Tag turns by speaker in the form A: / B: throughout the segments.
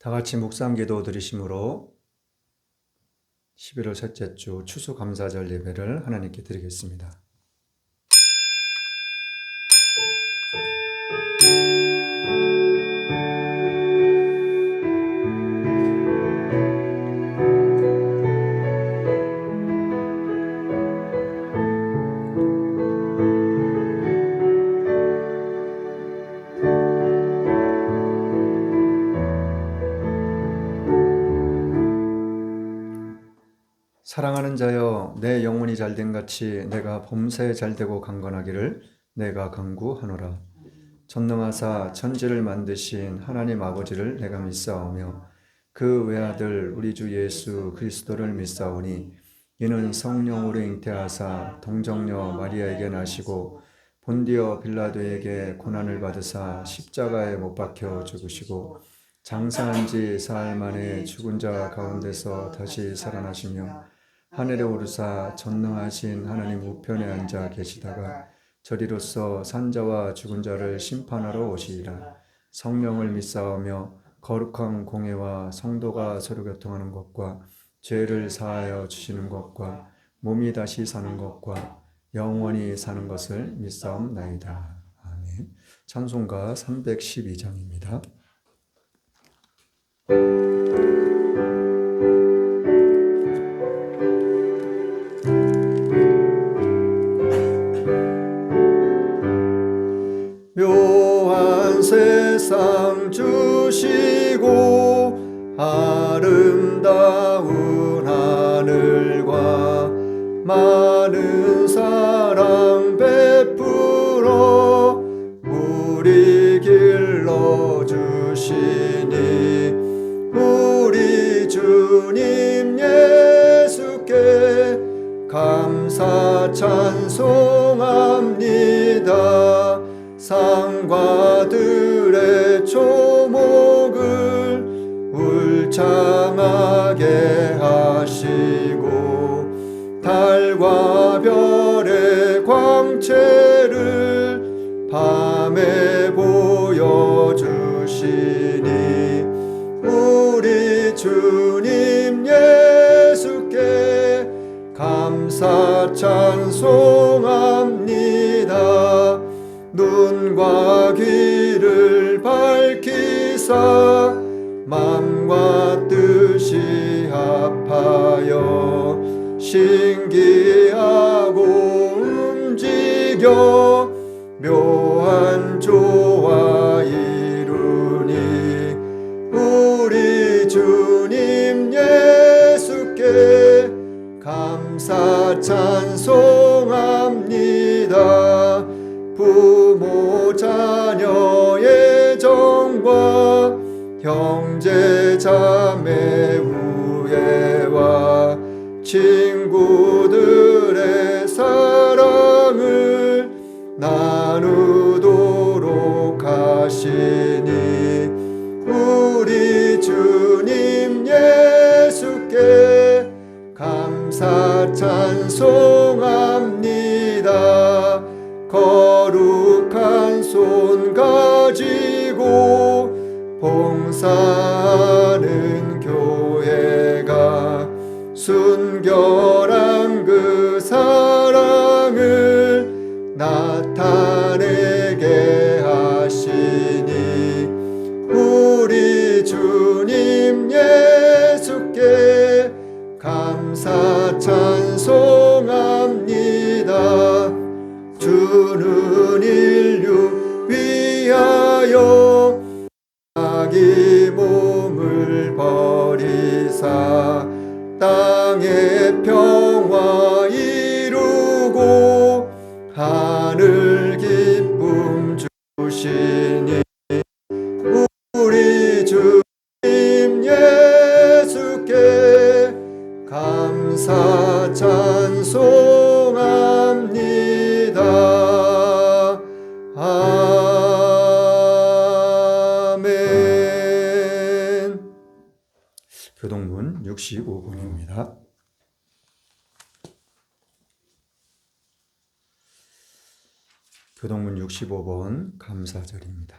A: 다 같이 묵상기도 드리심으로 11월 셋째 주 추수감사절 예배를 하나님께 드리겠습니다. 사랑하는 자여, 내 영혼이 잘된 같이 내가 범사에 잘되고 강건하기를 내가 간구하노라. 전능하사 천지를 만드신 하나님 아버지를 내가 믿사오며 그 외아들 우리 주 예수 그리스도를 믿사오니 이는 성령으로 잉태하사 동정녀 마리아에게 나시고 본디오 빌라도에게 고난을 받으사 십자가에 못 박혀 죽으시고 장사한 지 사흘 만에 죽은 자 가운데서 다시 살아나시며 하늘에 오르사 전능하신 하나님 우편에 앉아 계시다가 저리로서 산자와 죽은 자를 심판하러 오시리라. 성령을 믿사오며 거룩한 공회와 성도가 서로 교통하는 것과 죄를 사하여 주시는 것과 몸이 다시 사는 것과 영원히 사는 것을 믿사옵나이다. 아멘. 찬송가 312장입니다. 묘한 세상 주시고 아름다운 하늘과 많은 사랑 베풀어 우리 길러주시니 우리 주님 예수께 감사 찬송합니다. 산과 들의 초목을 울창하게 하시고 달과 별의 광채를 밤에 보여주시니 우리 주님 예수께 감사 찬송합니다. 눈과 귀를 밝히사 맘과 뜻이 합하여 신기하고 움직여 묘한 조화 이루니 우리 주님 예수께 감사 찬송합니다. 부모 자녀의 정과 형제 자매 우애와 친구들의 사랑을 나누도록 하시니 우리 주님 예수께 감사 찬송합니다. 거룩한 손 가지고 봉사하는 교회가 순결한 그 사랑을 나타내게 하시니 우리 주님 예수께 감사 찬송합니다. 주는 인류 위하여 자기 몸을 버리사 땅의 평화 이루고 하늘 기쁨 주시니 우리 주님 예수께 감사 찬송합니다. 아멘. 교동문 65번입니다. 교동문 65번 감사절입니다.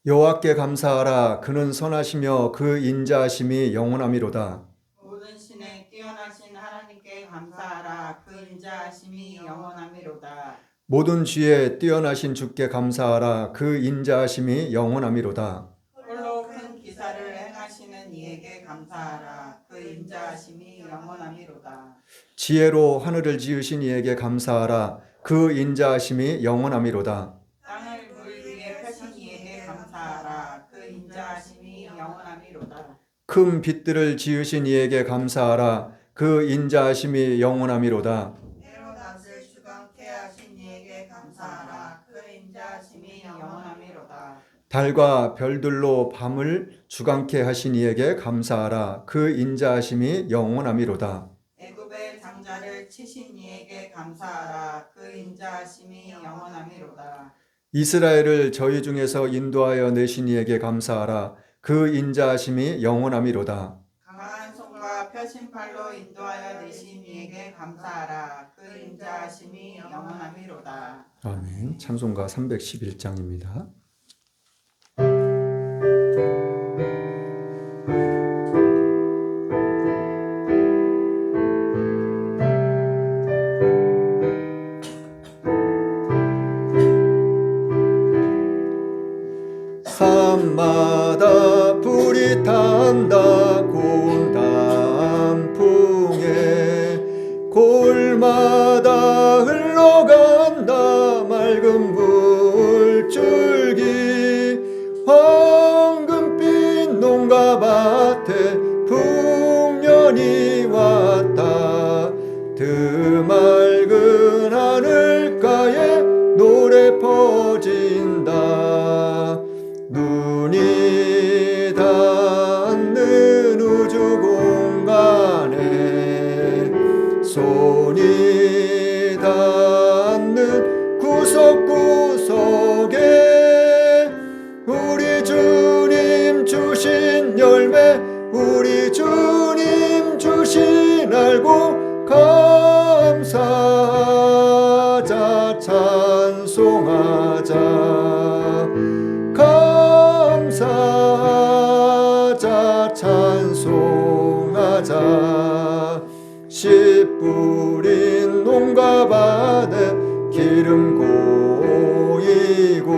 A: 여호와께 감사하라. 그는 선하시며 그 인자하심이 영원하미로다.
B: 모든 신에 뛰어나신 하나님께 감사하라. 그 인자하심이 영원하미로다.
A: 모든 지혜에 뛰어나신 주께 감사하라. 그 인자하심이 영원하미로다.
B: 홀로 큰 기사를 행하시는 이에게 감사하라. 그 인자하심이 영원하미로다.
A: 지혜로 하늘을 지으신 이에게 감사하라. 그 인자하심이 영원하미로다.
B: 땅을 물 위에 펴신 이에게 감사하라. 그 인자하심이 영원하미로다.
A: 큰 빛들을 지으신 이에게 감사하라. 그 인자하심이 영원하미로다.
B: 때로 낮을 주광케 하신 이에게 감사하라. 그 인자하심이 영원하미로다.
A: 달과 별들로 밤을 주광케 하신 이에게 감사하라. 그 인자하심이 영원하미로다.
B: 애굽의 장자를 치신 이에게 감사하라. 그 인자하심이 영원하미로다.
A: 이스라엘을 저희 중에서 인도하여 내신 이에게 감사하라. 그 인자하심이 영원하미로다.
B: 강한 손과 펴신 팔로 인도하여 내신 이에게 감사하라. 그 인자하심이 영원하미로다.
A: 아멘. 찬송가 311장입니다. 산마다 불이 탄다 고운 단풍에 골마다 흘러간다 맑은 물줄기 황금빛 농가밭에 풍년이 왔다 드맑은 하늘가에 노래 퍼진다 눈이 닿는 우주 공간에 손이 닿는 구석구석에 우리 주님 주신 열매 우리 주님 주신 알고 감사하자 찬송하자 감사하자 찬송하자 씨 뿌린 농가밭에 기름 고이고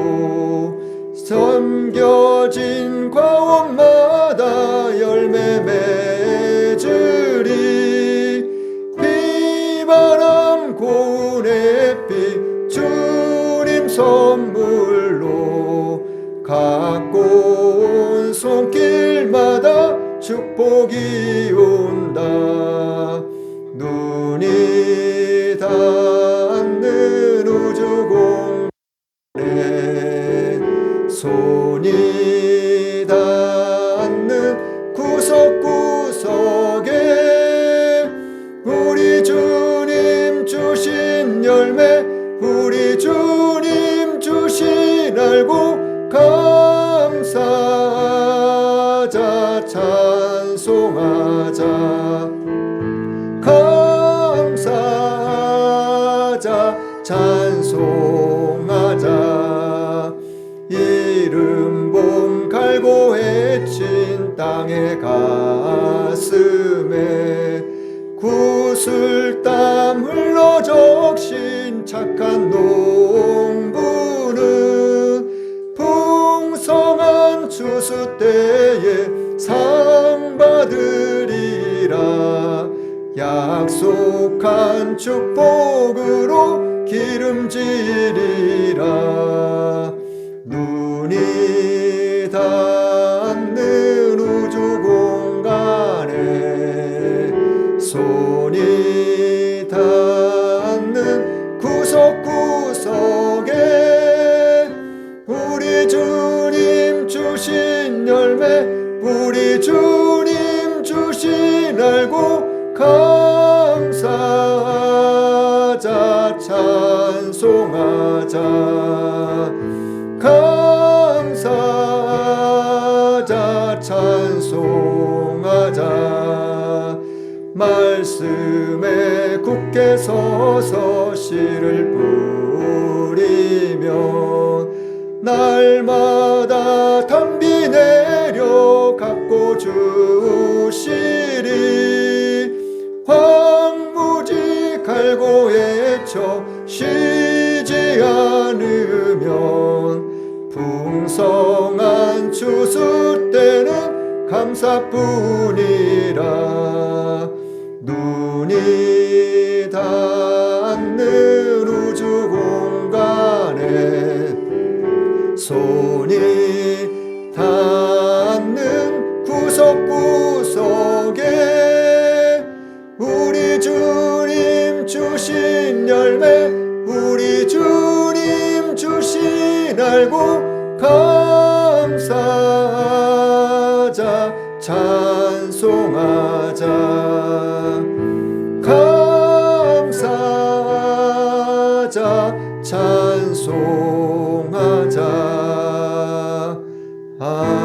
A: 섬겨진 과원마다 열매 맺으리 비바람 고운 햇빛 주님 선물로 갖고 온 손길마다 축복이 온다 눈이 닿는 우주 공간에 손이 닿는 구석구석에 우리 주님 주신 열매 우리 주님 주신 알고 감사하자 찬송하자 감사하자 찬송하자 이른 봄 갈고 헤친 땅의 가슴에 구슬땀 흘러 적신 착한 농부는 풍성한 추수 때에 상 받으리라 약속한 축복으로 기름지리라 눈이 닿는 우주 공간에 손이 닿는 구석구석에 우리 주님 주신 열매 우리 주님 주신 알고 감사하자 찬송하자 감사하자 찬송하자 말씀에 굳게 서서 씨를 뿌리며 날마다 쉬지 않으면 풍성한 추수 때는 감사뿐이라. 눈이 닿는 우주 공간에 손이 닿는 구석구석에 우리 주님 주신 열매, 우리 주님 주신 알고 감사하자, 찬송하자, 감사하자, 찬송하자. 아멘.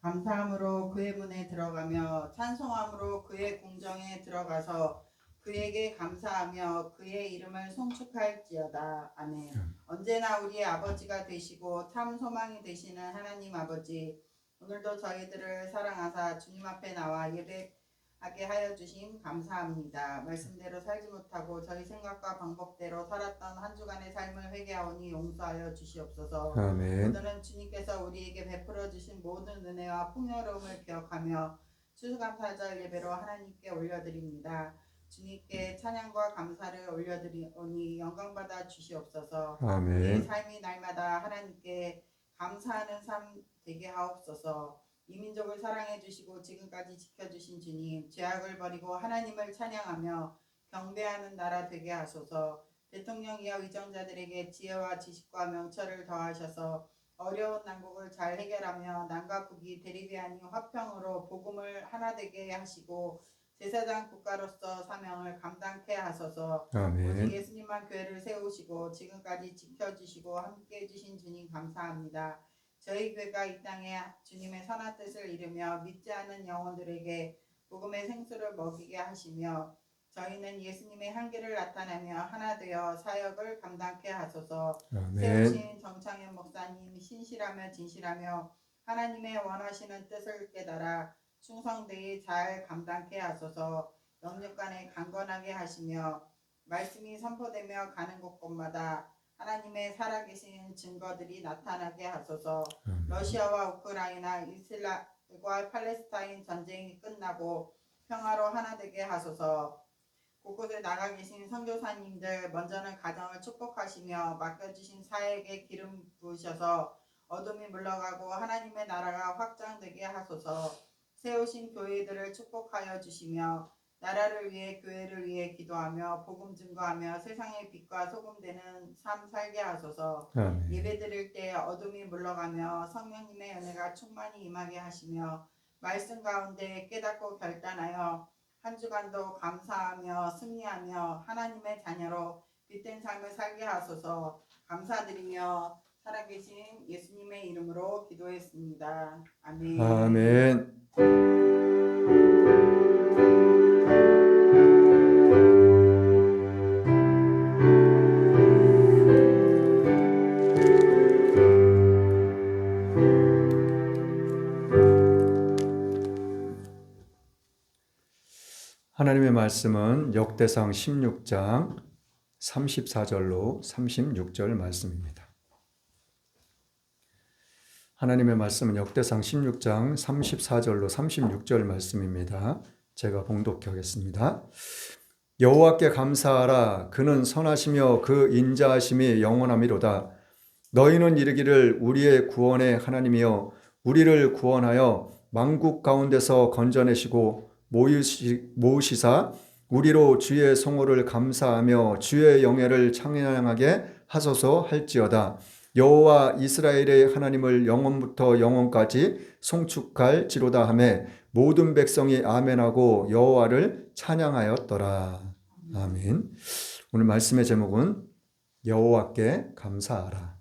B: 감사함으로 그의 문에 들어가며 찬송함으로 그의 궁정에 들어가서 그에게 감사하며 그의 이름을 송축할지어다. 아멘. 언제나 우리의 아버지가 되시고 참 소망이 되시는 하나님 아버지, 오늘도 저희들을 사랑하사 주님 앞에 나와 예배하게 하여 주심 감사합니다. 말씀대로 살지 못하고 저희 생각과 방법대로 살았던 한 주간의 삶을 회개하오니 용서하여 주시옵소서.
A: 아멘.
B: 오늘은 주님께서 우리에게 베풀어 주신 모든 은혜와 풍요로움을 기억하며 추수감사절 예배로 하나님께 올려드립니다. 주님께 찬양과 감사를 올려드리오니 영광받아 주시옵소서.
A: 아멘.
B: 우리의 삶이 날마다 하나님께 감사하는 삶 되게 하옵소서. 이 민족을 사랑해 주시고 지금까지 지켜주신 주님, 죄악을 버리고 하나님을 찬양하며 경배하는 나라 되게 하소서. 대통령이여 위정자들에게 지혜와 지식과 명철을 더하셔서 어려운 난국을 잘 해결하며 남과 북이 대립이 아닌 화평으로 복음을 하나 되게 하시고 제사장 국가로서 사명을 감당케 하소서. 오직
A: 아멘.
B: 예수님만 교회를 세우시고 지금까지 지켜주시고 함께해 주신 주님 감사합니다. 저희 교회가 이 땅에 주님의 선한 뜻을 이루며 믿지 않는 영혼들에게 복음의 생수를 먹이게 하시며 저희는 예수님의 향기를 나타내며 하나 되어 사역을 감당케 하소서.
A: 아멘.
B: 세우신 정창현 목사님 신실하며 진실하며 하나님의 원하시는 뜻을 깨달아 충성되이 잘 감당케 하소서. 영육간에 강건하게 하시며 말씀이 선포되며 가는 곳곳마다 하나님의 살아계신 증거들이 나타나게 하소서. 러시아와 우크라이나, 이스라엘과 팔레스타인 전쟁이 끝나고 평화로 하나 되게 하소서. 곳곳에 나가 계신 선교사님들 먼저는 가정을 축복하시며 맡겨주신 사역에 기름 부으셔서 어둠이 물러가고 하나님의 나라가 확장되게 하소서. 세우신 교회들을 축복하여 주시며 나라를 위해 교회를 위해 기도하며 복음 증거하며 세상의 빛과 소금 되는 삶 살게 하소서.
A: 아멘.
B: 예배 드릴 때 어둠이 물러가며 성령님의 은혜가 충만히 임하게 하시며 말씀 가운데 깨닫고 결단하여 한 주간도 감사하며 승리하며 하나님의 자녀로 빛된 삶을 살게 하소서. 감사드리며 살아계신 예수님의 이름으로 기도했습니다. 아멘.
A: 아멘. 하나님의 말씀은 역대상 16장 34절로 36절 말씀입니다. 하나님의 말씀은 역대상 16장 34절로 36절 말씀입니다. 제가 봉독해 하겠습니다. 여호와께 감사하라. 그는 선하시며 그 인자하심이 영원하미로다. 너희는 이르기를 우리의 구원의 하나님이여 우리를 구원하여 만국 가운데서 건져내시고 모으시사 우리로 주의 성호를 감사하며 주의 영예를 찬양하게 하소서 할지어다. 여호와 이스라엘의 하나님을 영원부터 영원까지 송축할지로다 하매 모든 백성이 아멘하고 여호와를 찬양하였더라. 아멘. 오늘 말씀의 제목은 여호와께 감사하라.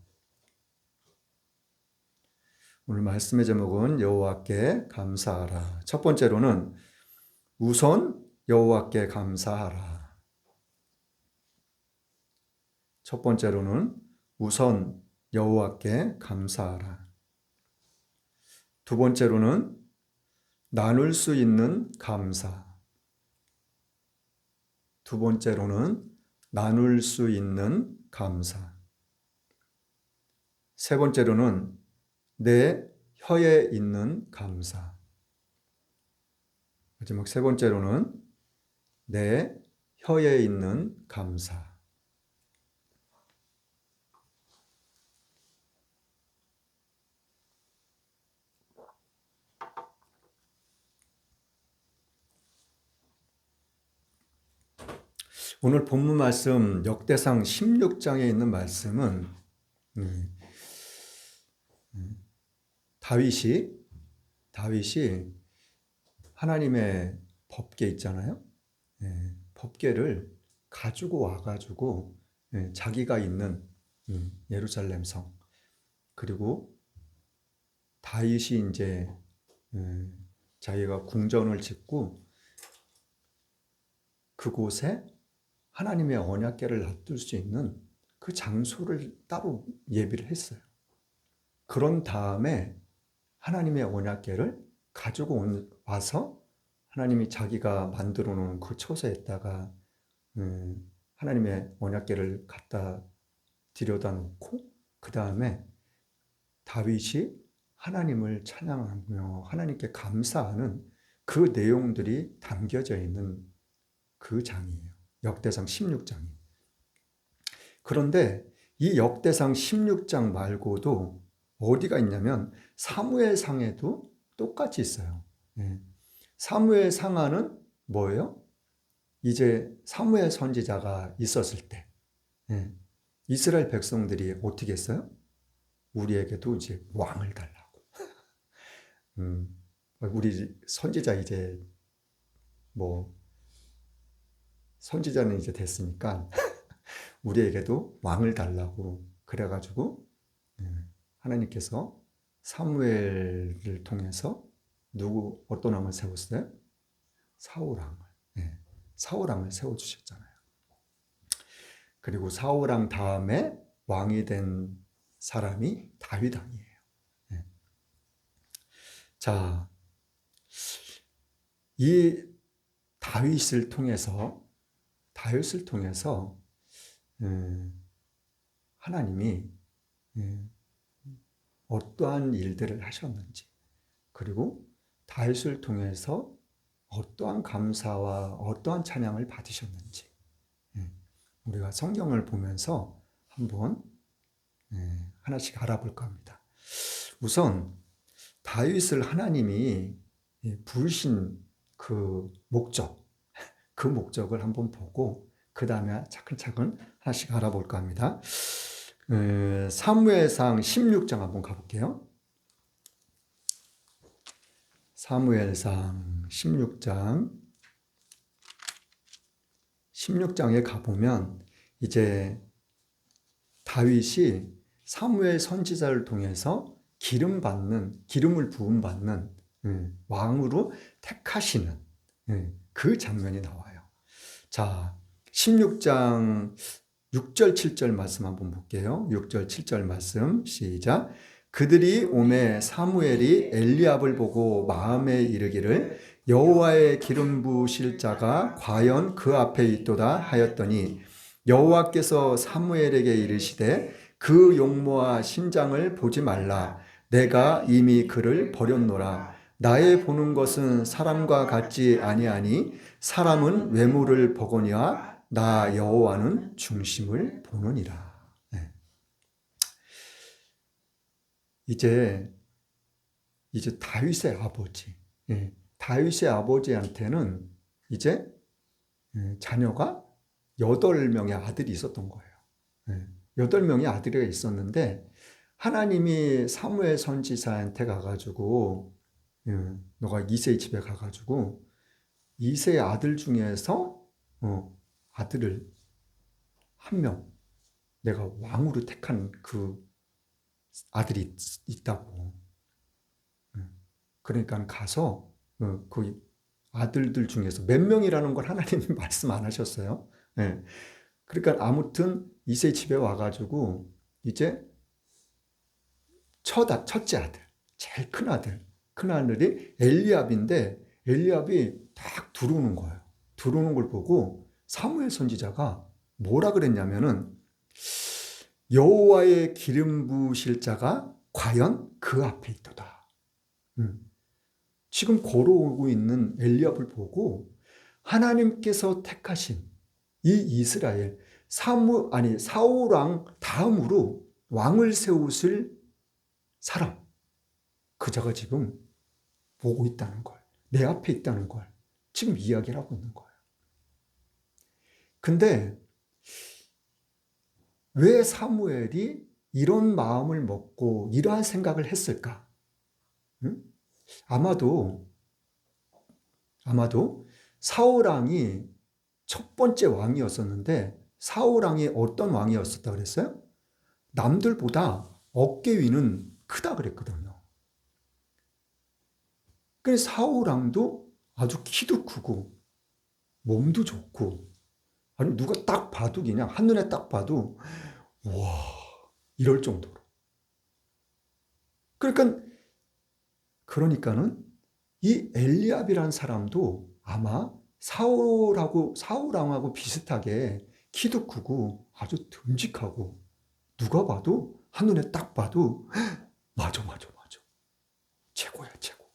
A: 오늘 말씀의 제목은 여호와께 감사하라. 첫 번째로는 우선 여호와께 감사하라. 첫 번째로는 우선 여호와께 감사하라. 두 번째로는 나눌 수 있는 감사. 두 번째로는 나눌 수 있는 감사. 세 번째로는 내 혀에 있는 감사. 마지막 세 번째로는 내 혀에 있는 감사. 오늘 본문 말씀 역대상 16장에 있는 말씀은 다윗이 하나님의 법궤 있잖아요. 법궤를 가지고 와가지고 자기가 있는 예루살렘 성, 그리고 다윗이 이제 자기가 궁전을 짓고 그곳에 하나님의 언약궤를 놔둘 수 있는 그 장소를 따로 예비를 했어요. 그런 다음에 하나님의 언약궤를 가지고 와서 하나님이 자기가 만들어 놓은 그 처소에다가 하나님의 언약궤를 갖다 들여다 놓고 그 다음에 다윗이 하나님을 찬양하며 하나님께 감사하는 그 내용들이 담겨져 있는 그 장이에요. 역대상 16장이. 그런데 이 역대상 16장 말고도 어디가 있냐면 사무엘상에도 똑같이 있어요. 사무엘상하는 뭐예요? 이제 사무엘 선지자가 있었을 때 이스라엘 백성들이 어떻게 했어요? 우리에게도 이제 왕을 달라고. 우리 선지자 이제 뭐 선지자는 이제 됐으니까 우리에게도 왕을 달라고 그래가지고 하나님께서 사무엘을 통해서 어떤 왕을 세웠어요? 사울왕을. 사울왕을 세워주셨잖아요. 그리고 사울왕 다음에 왕이 된 사람이 다윗왕이에요. 자, 이 다윗을 통해서 하나님이 어떠한 일들을 하셨는지, 그리고 다윗을 통해서 어떠한 감사와 어떠한 찬양을 받으셨는지 우리가 성경을 보면서 한번 하나씩 알아볼까 합니다. 우선 다윗을 하나님이 부르신 그 목적을 한번 보고 그 다음에 차근차근 하나씩 알아볼까 합니다. 사무엘상 16장 한번 가볼게요. 사무엘상 16장에 가보면 이제 다윗이 사무엘 선지자를 통해서 기름을 부음받는 왕으로 택하시는 그 장면이 나와요. 자, 16장 6절 7절 말씀 한번 볼게요. 6절 7절 말씀 시작. 그들이 오매 사무엘이 엘리압을 보고 마음에 이르기를 여호와의 기름 부으실 자가 과연 그 앞에 있도다 하였더니 여호와께서 사무엘에게 이르시되 그 용모와 신장을 보지 말라. 내가 이미 그를 버렸노라. 나의 보는 것은 사람과 같지 아니하니 사람은 외모를 보거니와 나 여호와는 중심을 보느니라. 이제 다윗의 아버지한테는 이제 자녀가 8명의 아들이 있었던 거예요. 8명의 아들이 있었는데 하나님이 사무엘 선지자한테 가가지고 너가 이새의 집에 가가지고 이새의 아들 중에서 아들을 한 명 내가 왕으로 택한 그 아들이 있다고. 그러니까 가서 그 아들들 중에서 몇 명이라는 걸 하나님이 말씀 안 하셨어요. 그러니까 아무튼 이새 집에 와가지고 이제 첫째 아들, 제일 큰 아들, 큰아들이 엘리압인데 엘리압이 딱 들어오는 거예요. 들어오는 걸 보고 사무엘 선지자가 뭐라 그랬냐면은 여호와의 기름 부으실 자가 과연 그 앞에 있도다. 지금 걸어오고 있는 엘리압을 보고 하나님께서 택하신 이 이스라엘 사울 왕 다음으로 왕을 세우실 사람, 그자가 지금 보고 있다는 걸, 내 앞에 있다는 걸 지금 이야기를 하고 있는 거예요. 근데 왜 사무엘이 이런 마음을 먹고 이러한 생각을 했을까? 아마도 사울 왕이 첫 번째 왕이었었는데 사울 왕이 어떤 왕이었었다 그랬어요? 남들보다 어깨 위는 크다 그랬거든요. 그래서 사울 왕도 아주 키도 크고 몸도 좋고, 아니 누가 딱 봐도 그냥 한눈에 딱 봐도 와 이럴 정도로. 그러니까는 이 엘리압이라는 사람도 아마 사울 왕하고 비슷하게 키도 크고 아주 듬직하고 누가 봐도 한눈에 딱 봐도 맞아 최고야 최고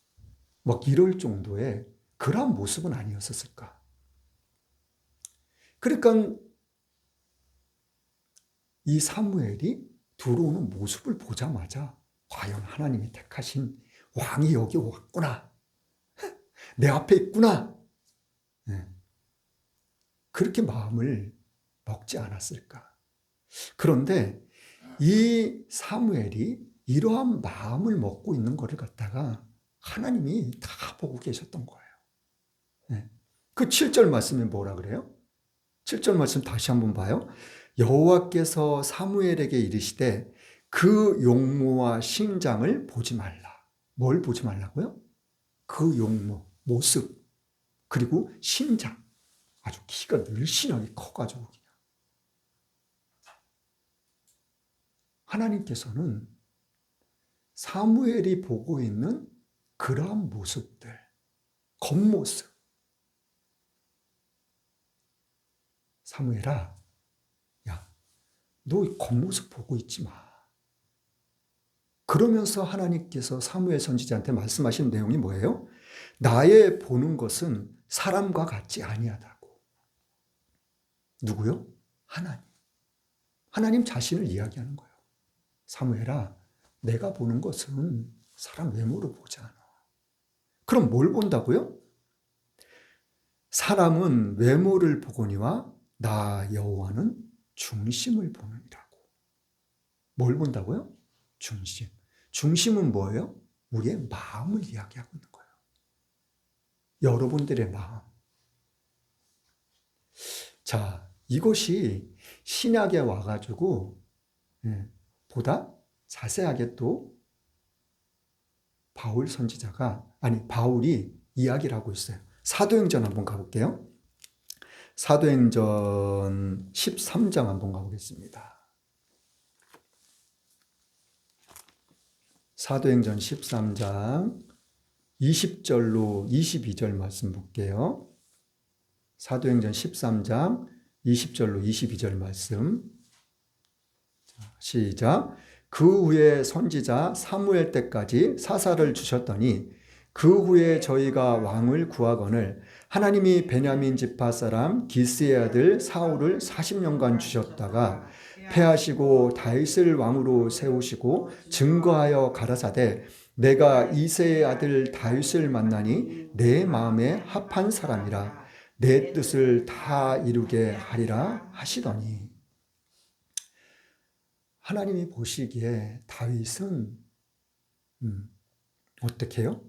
A: 막 이럴 정도의 그런 모습은 아니었을까. 그러니까 이 사무엘이 들어오는 모습을 보자마자 과연 하나님이 택하신 왕이 여기 왔구나, 내 앞에 있구나, 그렇게 마음을 먹지 않았을까. 그런데 이 사무엘이 이러한 마음을 먹고 있는 것을 갖다가 하나님이 다 보고 계셨던 거예요. 그 7절 말씀이 뭐라 그래요? 7절 말씀 다시 한번 봐요. 여호와께서 사무엘에게 이르시되 그 용모와 신장을 보지 말라. 뭘 보지 말라고요? 그 용모, 모습, 그리고 신장. 아주 키가 늘씬하게 커가지고 그냥. 하나님께서는 사무엘이 보고 있는 그러한 모습들, 겉모습. 사무엘아, 야, 너 겉모습 보고 있지 마. 그러면서 하나님께서 사무엘 선지자한테 말씀하신 내용이 뭐예요? 나의 보는 것은 사람과 같지 아니하다고. 누구요? 하나님. 하나님 자신을 이야기하는 거예요. 사무엘아, 내가 보는 것은 사람 외모로 보지 않아. 그럼 뭘 본다고요? 사람은 외모를 보거니와 나 여호와는 중심을 보느니라고. 뭘 본다고요? 중심. 중심은 뭐예요? 우리의 마음을 이야기하고 있는 거예요. 여러분들의 마음. 자, 이것이 신약에 와가지고 보다 자세하게 또 바울이 이야기를 하고 있어요. 사도행전 한번 가볼게요. 사도행전 13장 한번 가보겠습니다. 사도행전 13장 20절로 22절 말씀 볼게요. 사도행전 13장 20절로 22절 말씀. 시작. 그 후에 선지자 사무엘 때까지 사사를 주셨더니 그 후에 저희가 왕을 구하거늘 하나님이 베냐민 지파 사람 기스의 아들 사울을 40년간 주셨다가 패하시고 다윗을 왕으로 세우시고 증거하여 가라사대 내가 이새의 아들 다윗을 만나니 내 마음에 합한 사람이라 내 뜻을 다 이루게 하리라 하시더니. 하나님이 보시기에 다윗은 어떻게 해요?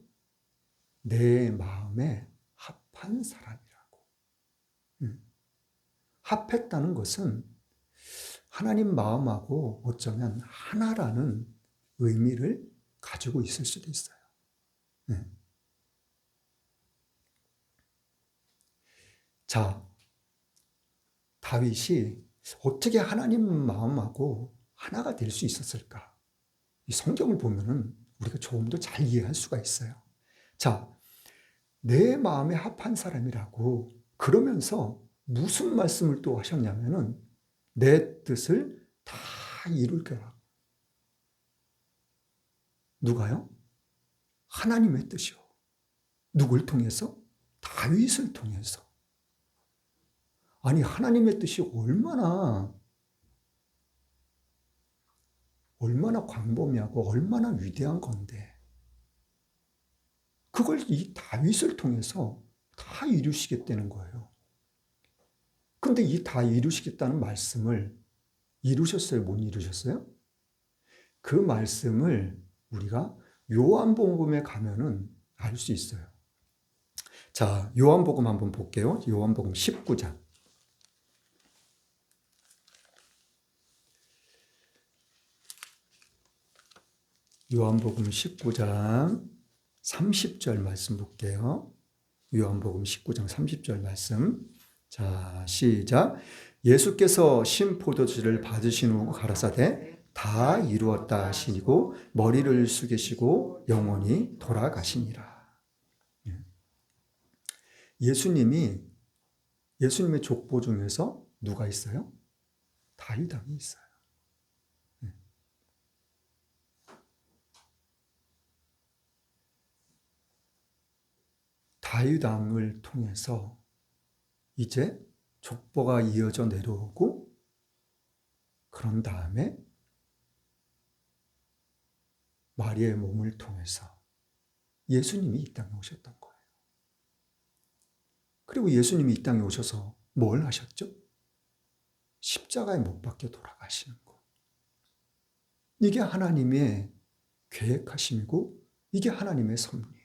A: 내 마음에 합한 사람이라고. 합했다는 것은 하나님 마음하고 어쩌면 하나라는 의미를 가지고 있을 수도 있어요. 자, 다윗이 어떻게 하나님 마음하고 하나가 될 수 있었을까? 이 성경을 보면은 우리가 조금 더 잘 이해할 수가 있어요. 자, 내 마음에 합한 사람이라고 그러면서 무슨 말씀을 또 하셨냐면은 내 뜻을 다 이룰 거라. 누가요? 하나님의 뜻이요. 누굴 통해서? 다윗을 통해서. 아니, 하나님의 뜻이 얼마나 광범위하고 얼마나 위대한 건데 그걸 이 다윗을 통해서 다 이루시겠다는 거예요. 근데 이 다 이루시겠다는 말씀을 이루셨어요? 못 이루셨어요? 그 말씀을 우리가 요한복음에 가면은 알 수 있어요. 자, 요한복음 한번 볼게요. 요한복음 19장. 요한복음 19장 30절 말씀 볼게요. 요한복음 19장 30절 말씀. 자, 시작. 예수께서 신포도주를 받으신 후 가라사대 다 이루었다 하시고 머리를 숙이시고 영원히 돌아가시니라. 예수님의 족보 중에서 누가 있어요? 다윗 왕이 있어요. 다윗 왕을 통해서 이제 족보가 이어져 내려오고 그런 다음에 마리아의 몸을 통해서 예수님이 이 땅에 오셨던 거예요. 그리고 예수님이 이 땅에 오셔서 뭘 하셨죠? 십자가에 못 박혀 돌아가시는 거. 이게 하나님의 계획하심이고 이게 하나님의 섭리.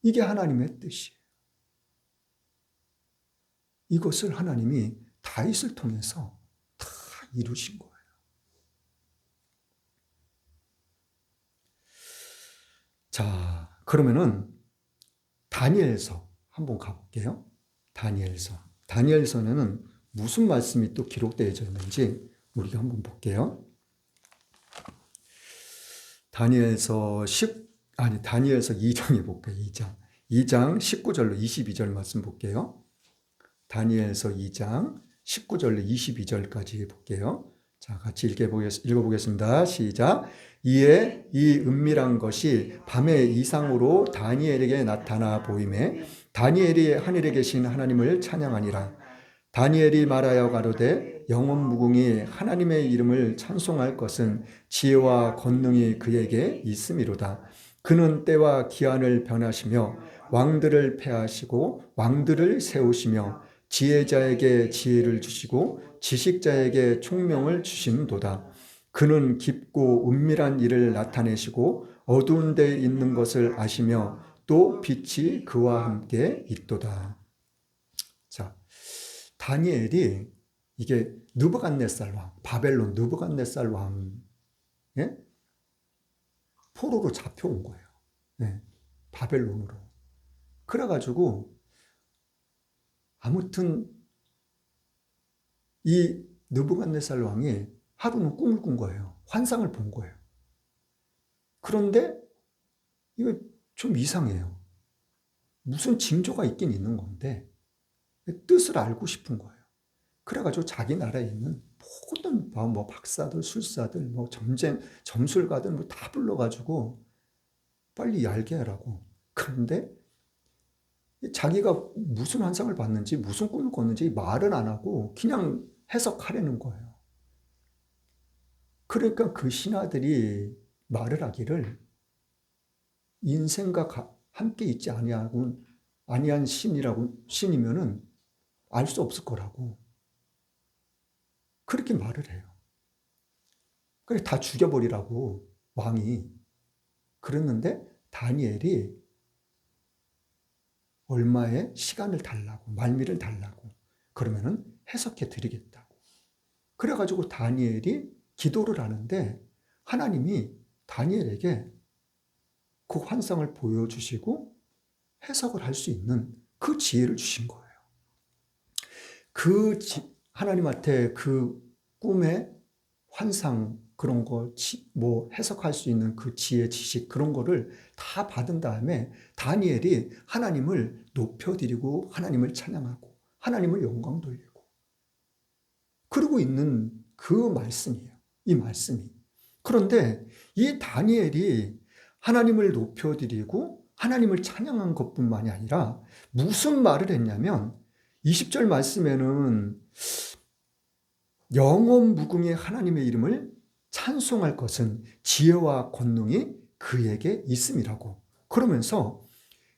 A: 이게 하나님의 뜻이에요. 이것을 하나님이 다윗을 통해서 다 이루신 거예요. 자, 그러면은 다니엘서 한번 가볼게요. 다니엘서에는 무슨 말씀이 또 기록되어 있는지 우리가 한번 볼게요. 다니엘서 2장에 볼게요. 2장 19절로 22절 말씀 볼게요. 다니엘서 2장 19절로 22절까지 볼게요. 자, 같이 읽어보겠습니다. 시작. 이에 이 은밀한 것이 밤의 이상으로 다니엘에게 나타나 보이매 다니엘이 하늘에 계신 하나님을 찬양하니라. 다니엘이 말하여 가로되 영원 무궁히 하나님의 이름을 찬송할 것은 지혜와 권능이 그에게 있음이로다. 그는 때와 기한을 변하시며 왕들을 패하시고 왕들을 세우시며 지혜자에게 지혜를 주시고 지식자에게 총명을 주시는도다. 그는 깊고 은밀한 일을 나타내시고 어두운 데 있는 것을 아시며 또 빛이 그와 함께 있도다. 자, 다니엘이 이게 느부갓네살 왕, 바벨론 느부갓네살 왕, 포로로 잡혀온 거예요. 바벨론으로. 그래가지고 아무튼 이 느부갓네살 왕이 하루는 꿈을 꾼 거예요. 환상을 본 거예요. 그런데 이거 좀 이상해요. 무슨 징조가 있긴 있는 건데 뜻을 알고 싶은 거예요. 그래가지고 자기 나라에 있는 모든 뭐 박사들, 술사들, 뭐 점술가들 뭐 다 불러가지고 빨리 알게 하라고. 그런데 자기가 무슨 환상을 봤는지 무슨 꿈을 꿨는지 말은 안 하고 그냥 해석하려는 거예요. 그러니까 그 신하들이 말을 하기를 인생과 함께 있지 아니한 신이면은 알 수 없을 거라고 그렇게 말을 해요. 그래 다 죽여버리라고 왕이 그랬는데 다니엘이 얼마의 시간을 달라고 말미를 달라고 그러면은 해석해 드리겠다고. 그래가지고 다니엘이 기도를 하는데 하나님이 다니엘에게 그 환상을 보여주시고 해석을 할 수 있는 그 지혜를 주신 거예요. 하나님한테 그 꿈의 환상 그런 거, 뭐 해석할 수 있는 그 지혜, 지식 그런 거를 다 받은 다음에 다니엘이 하나님을 높여드리고 하나님을 찬양하고 하나님을 영광 돌리고 그러고 있는 그 말씀이에요. 이 말씀이. 그런데 이 다니엘이 하나님을 높여드리고 하나님을 찬양한 것뿐만이 아니라 무슨 말을 했냐면 20절 말씀에는 영원 무궁의 하나님의 이름을 찬송할 것은 지혜와 권능이 그에게 있음이라고. 그러면서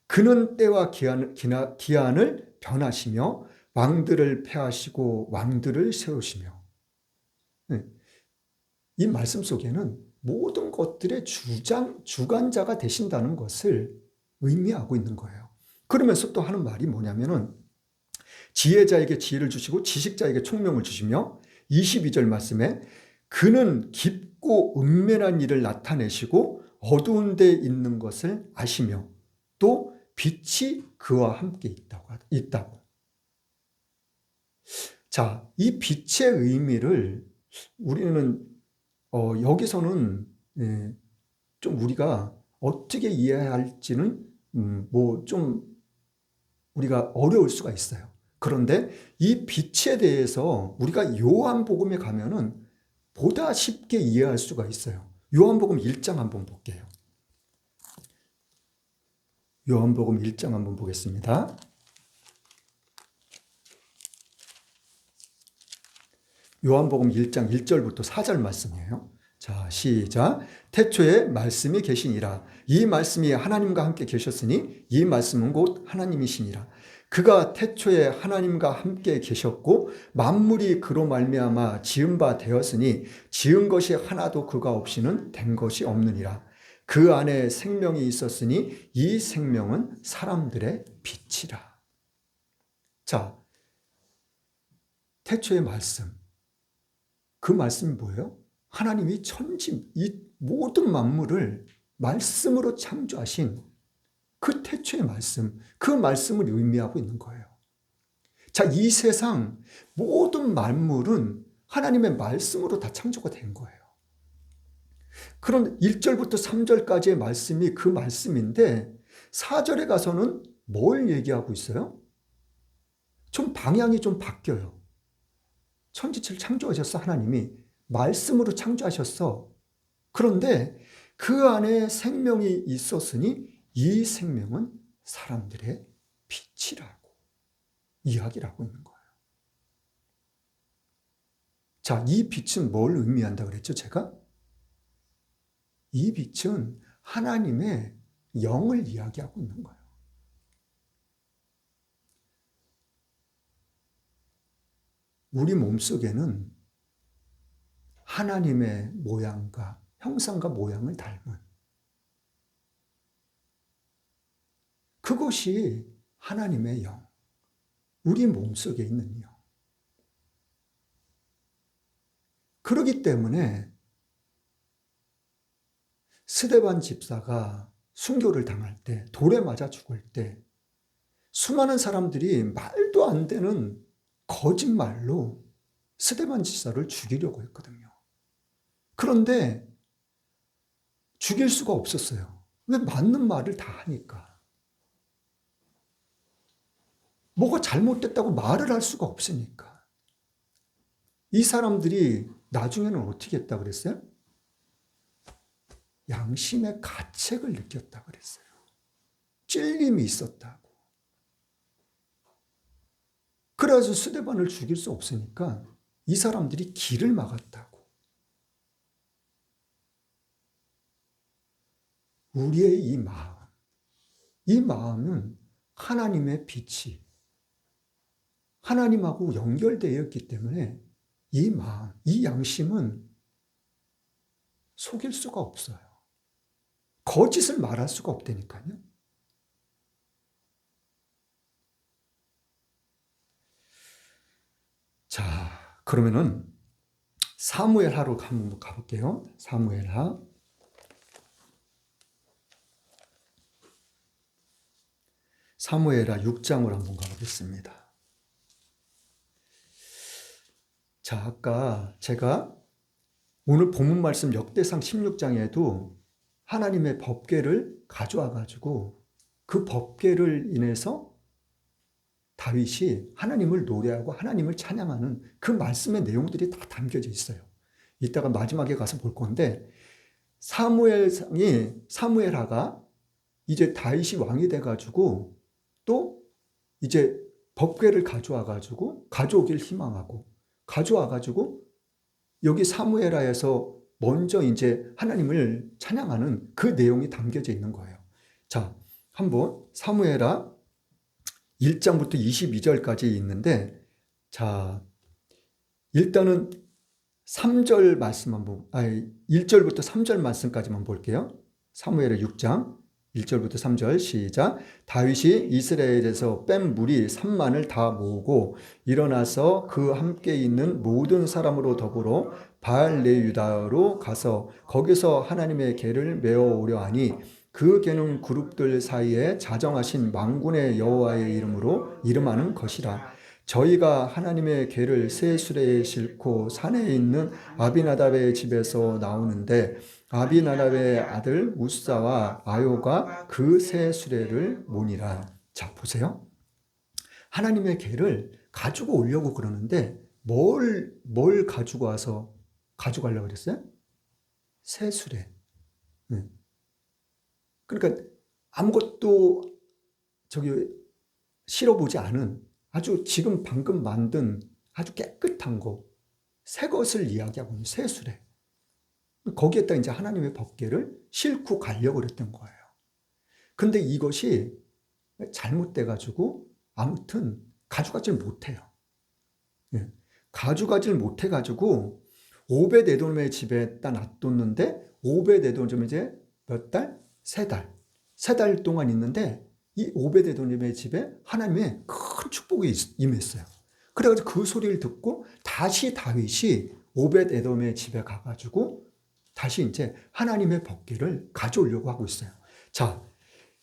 A: 그는 때와 기한을 변하시며 왕들을 패하시고 왕들을 세우시며, 이 말씀 속에는 모든 것들의 주관자가 되신다는 것을 의미하고 있는 거예요. 그러면서 또 하는 말이 뭐냐면은 지혜자에게 지혜를 주시고 지식자에게 총명을 주시며 22절 말씀에 그는 깊고 은밀한 일을 나타내시고 어두운 데 있는 것을 아시며 또 빛이 그와 함께 있다고. 자, 이 빛의 의미를 우리는 여기서는 좀 우리가 어떻게 이해해야 할지는 뭐 좀 우리가 어려울 수가 있어요. 그런데 이 빛에 대해서 우리가 요한복음에 가면은 보다 쉽게 이해할 수가 있어요. 요한복음 1장 한번 볼게요. 요한복음 1장 한번 보겠습니다. 요한복음 1장 1절부터 4절 말씀이에요. 자, 시작. 태초에 말씀이 계시니라. 이 말씀이 하나님과 함께 계셨으니 이 말씀은 곧 하나님이시니라. 그가 태초에 하나님과 함께 계셨고 만물이 그로 말미암아 지은 바 되었으니 지은 것이 하나도 그가 없이는 된 것이 없느니라. 그 안에 생명이 있었으니 이 생명은 사람들의 빛이라. 자, 태초의 말씀. 그 말씀이 뭐예요? 하나님이 이 모든 만물을 말씀으로 창조하신 그 태초의 말씀, 그 말씀을 의미하고 있는 거예요. 자, 이 세상 모든 만물은 하나님의 말씀으로 다 창조가 된 거예요. 그런 1절부터 3절까지의 말씀이 그 말씀인데 4절에 가서는 뭘 얘기하고 있어요? 좀 방향이 좀 바뀌어요. 천지를 창조하셨어, 하나님이. 말씀으로 창조하셨어. 그런데 그 안에 생명이 있었으니 이 생명은 사람들의 빛이라고 이야기를 하고 있는 거예요. 자, 이 빛은 뭘 의미한다고 그랬죠, 제가? 이 빛은 하나님의 영을 이야기하고 있는 거예요. 우리 몸속에는 하나님의 모양과 형상과 모양을 닮은 그것이 하나님의 영, 우리 몸속에 있는 영. 그렇기 때문에 스데반 집사가 순교를 당할 때, 돌에 맞아 죽을 때 수많은 사람들이 말도 안 되는 거짓말로 스데반 집사를 죽이려고 했거든요. 그런데 죽일 수가 없었어요. 왜? 맞는 말을 다 하니까. 뭐가 잘못됐다고 말을 할 수가 없으니까. 이 사람들이 나중에는 어떻게 했다 그랬어요? 양심의 가책을 느꼈다 그랬어요. 찔림이 있었다고. 그래서 스데반을 죽일 수 없으니까 이 사람들이 길을 막았다고. 우리의 이 마음은 하나님의 빛이 하나님하고 연결되어 있기 때문에 이 마음, 이 양심은 속일 수가 없어요. 거짓을 말할 수가 없다니까요. 자, 그러면은 사무엘하로 한번 가볼게요. 사무엘하 6장으로 한번 가보겠습니다. 자, 아까 제가 오늘 본문 말씀 역대상 16장에도 하나님의 법궤를 가져와 가지고 그 법궤를 인해서 다윗이 하나님을 노래하고 하나님을 찬양하는 그 말씀의 내용들이 다 담겨져 있어요. 이따가 마지막에 가서 볼 건데 사무엘하가 이제 다윗이 왕이 돼가지고 또 이제 법궤를 가져와가지고 가져오길 희망하고 가져와가지고 여기 사무엘하에서 먼저 이제 하나님을 찬양하는 그 내용이 담겨져 있는 거예요. 자, 한번 사무엘하 1장부터 22절까지 있는데, 자, 일단은 3절 말씀 한번, 1절부터 3절 말씀까지만 볼게요. 사무엘하 6장 1절부터 3절 시작. 다윗이 이스라엘에서 뺀 무리 3만을 다 모으고 일어나서 그 함께 있는 모든 사람으로 더불어 바알레유다로 가서 거기서 하나님의 궤를 메어오려 하니 그 궤는 그룹들 사이에 자정하신 만군의 여호와의 이름으로 이름하는 것이라. 저희가 하나님의 궤를 새 수레에 싣고 산에 있는 아비나답의 집에서 나오는데 아비나답의 아들 우사와 아요가 그 새 수레를 모니라. 자, 보세요. 하나님의 궤를 가지고 오려고 그러는데 뭘 가지고 와서 가져가려고 그랬어요? 새 수레. 그러니까 아무것도 실어보지 않은 아주 지금 방금 만든 아주 깨끗한 거, 새 것을 이야기하고 있는 새 수레. 거기에다 이제 하나님의 법궤를 싣고 가려고 그랬던 거예요. 근데 이것이 잘못돼가지고 아무튼 가져가질 못해요. 가져가질 못해가지고 오벳에돔의 집에 딱 놔뒀는데 오벳에돔이 이제 몇 달? 3달. 3달 동안 있는데 이 오벳에돔의 집에 하나님의 큰 축복이 임했어요. 그래가지고 그 소리를 듣고 다시 다윗이 오벳에돔의 집에 가가지고 다시 이제 하나님의 법궤를 가져오려고 하고 있어요. 자,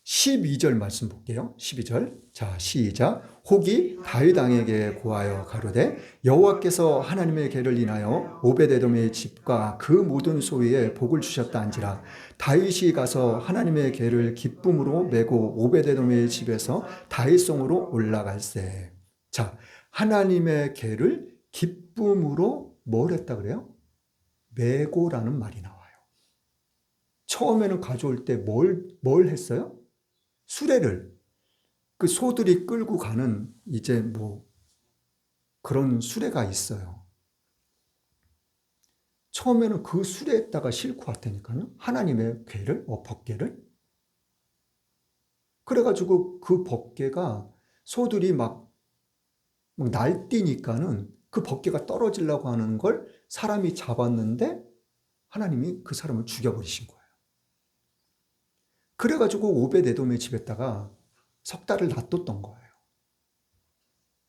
A: 12절 말씀 볼게요. 12절. 자, 시작. 혹이 다윗 왕에게 고하여 가로되 여호와께서 하나님의 궤를 인하여 오벳에돔의 집과 그 모든 소유에 복을 주셨다 한지라. 다윗이 가서 하나님의 궤를 기쁨으로 메고 오벳에돔의 집에서 다윗성으로 올라갈세. 자, 하나님의 궤를 기쁨으로 뭘 했다 그래요? 메고라는 말이 나와요. 처음에는 가져올 때 뭘 했어요? 수레를, 그 소들이 끌고 가는 이제 뭐 그런 수레가 있어요. 처음에는 그 수레에다가 싣고 왔다니까요. 하나님의 궤를, 법궤를. 그래가지고 그 법궤가 소들이 막 날뛰니까는 그 법궤가 떨어지려고 하는 걸 사람이 잡았는데 하나님이 그 사람을 죽여버리신 거예요. 그래가지고 오벳에돔의 집에다가 석 달을 놔뒀던 거예요.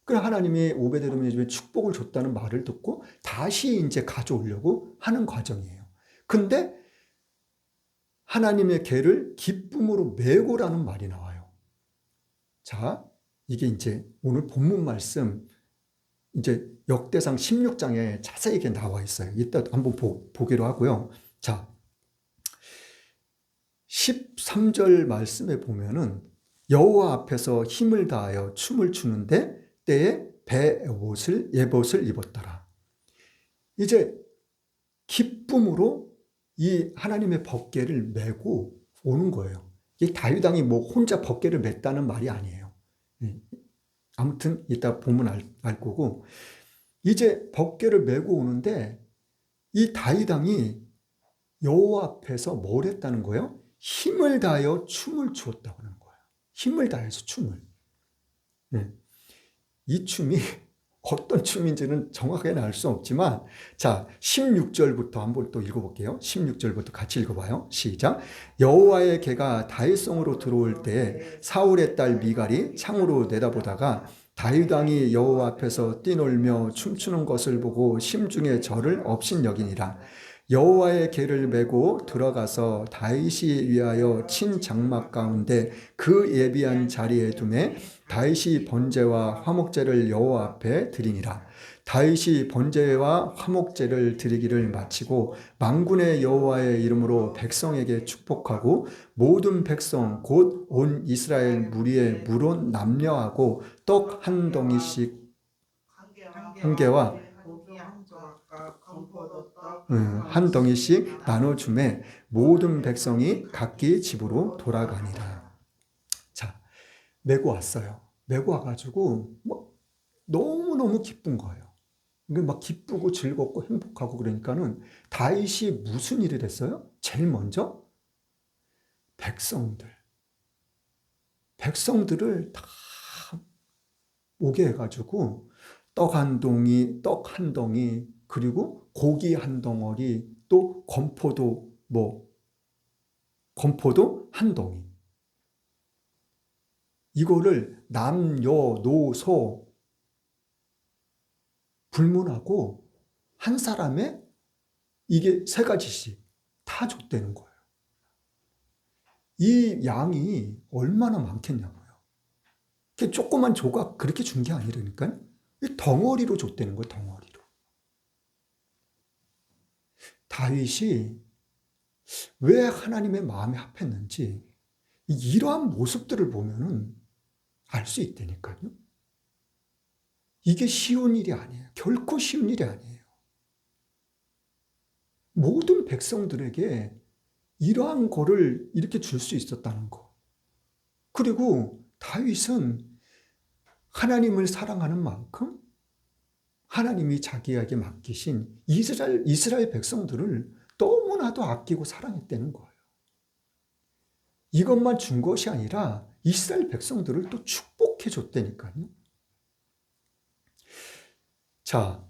A: 그래 하나님이 오벳에돔의 집에 축복을 줬다는 말을 듣고 다시 이제 가져오려고 하는 과정이에요. 근데 하나님의 궤를 기쁨으로 메고라는 말이 나와요. 자, 이게 이제 오늘 본문 말씀 이제 역대상 16장에 자세히 나와 있어요. 이따 한번 보기로 하고요. 자, 13절 말씀에 보면은 여호와 앞에서 힘을 다하여 춤을 추는데 때에 예봇을 입었더라. 이제 기쁨으로 이 하나님의 법궤를 메고 오는 거예요. 이 다윗 왕이 뭐 혼자 법궤를 맸다는 말이 아니에요. 아무튼 이따 보면 알 거고, 이제 법궤를 메고 오는데 이 다윗 왕이 여호와 앞에서 뭘 했다는 거예요? 힘을 다하여 춤을 추었다고 하는 거예요. 힘을 다해서 춤을. 이 춤이 어떤 춤인지는 정확하게는 알 수 없지만, 자, 16절부터 한번 또 읽어볼게요. 16절부터 같이 읽어봐요. 시작. 여호와의 궤가 다윗성으로 들어올 때 사울의 딸 미갈이 창으로 내다보다가 다윗 왕이 여호와 앞에서 뛰놀며 춤추는 것을 보고 심중에 저를 업신여기니라. 여호와의 궤를 메고 들어가서 다윗이 위하여 친 장막 가운데 그 예비한 자리에 두매 다윗이 번제와 화목제를 여호와 앞에 드리니라. 다윗이 번제와 화목제를 드리기를 마치고 만군의 여호와의 이름으로 백성에게 축복하고 모든 백성 곧 온 이스라엘 무리의 물론 남녀하고 떡 한 덩이씩 한 개와 한 덩이씩 나눠주매 모든 백성이 각기 집으로 돌아가니라. 자, 메고 왔어요. 메고 와가지고 뭐 너무너무 기쁜 거예요. 막 기쁘고 즐겁고 행복하고 그러니까는 다윗이 무슨 일을 했어요? 제일 먼저 백성들을 다 오게 해가지고 떡 한 덩이, 그리고 고기 한 덩어리, 또 건포도 한 덩이. 이거를 남녀노소 불문하고 한 사람에 이게 3가지씩 다 줬다는 거예요. 이 양이 얼마나 많겠냐고요. 조그만 조각 그렇게 준 게 아니라니까요. 덩어리로 줬다는 거예요. 덩어리로. 다윗이 왜 하나님의 마음에 합했는지 이러한 모습들을 보면은 알 수 있다니까요. 이게 쉬운 일이 아니에요. 결코 쉬운 일이 아니에요. 모든 백성들에게 이러한 거를 이렇게 줄 수 있었다는 거. 그리고 다윗은 하나님을 사랑하는 만큼 하나님이 자기에게 맡기신 이스라엘 백성들을 너무나도 아끼고 사랑했다는 거예요. 이것만 준 것이 아니라 이스라엘 백성들을 또 축복해 줬다니까요. 자,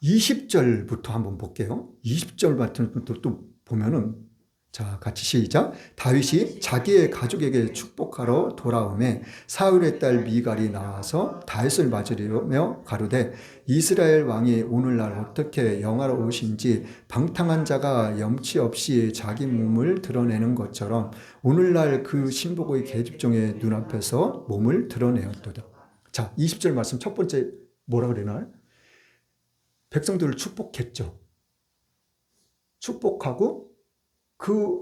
A: 20절부터 한번 볼게요. 20절부터 또 보면은, 자, 같이 시작. 다윗이 자기의 가족에게 축복하러 돌아오매 사울의 딸 미갈이 나와서 다윗을 맞으려며 가로되 이스라엘 왕이 오늘날 어떻게 영화로우신지 방탕한 자가 염치 없이 자기 몸을 드러내는 것처럼 오늘날 그 신복의 계집종의 눈앞에서 몸을 드러내었도다. 자, 20절 말씀 첫 번째 뭐라 그러나요? 백성들을 축복했죠. 축복하고 그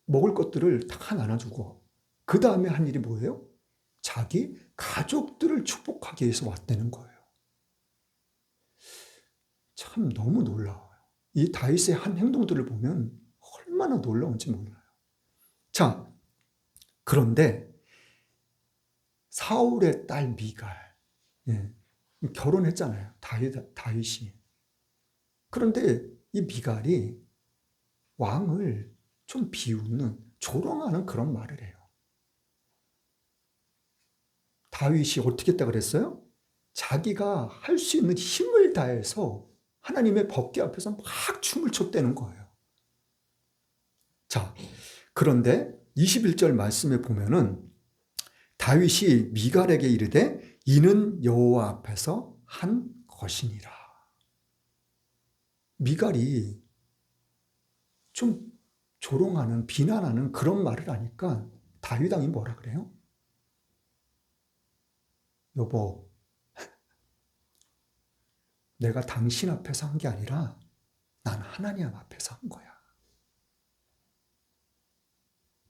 A: 먹을 것들을 다 나눠주고 그 다음에 한 일이 뭐예요? 자기 가족들을 축복하기 위해서 왔다는 거예요. 참 너무 놀라워요. 이 다윗의 한 행동들을 보면 얼마나 놀라운지 몰라요. 자, 그런데 사울의 딸 미갈, 결혼했잖아요. 다윗이. 그런데 이 미갈이 왕을 좀 비웃는, 조롱하는 그런 말을 해요. 다윗이 어떻게 했다 그랬어요? 자기가 할 수 있는 힘을 다해서 하나님의 법궤 앞에서 막 춤을 췄다는 거예요. 자, 그런데 21절 말씀에 보면은 다윗이 미갈에게 이르되 이는 여호와 앞에서 한 것이니라. 미갈이 좀 조롱하는, 비난하는 그런 말을 하니까 다윗 왕이 뭐라 그래요? 여보, 내가 당신 앞에서 한 게 아니라 난 하나님 앞에서 한 거야.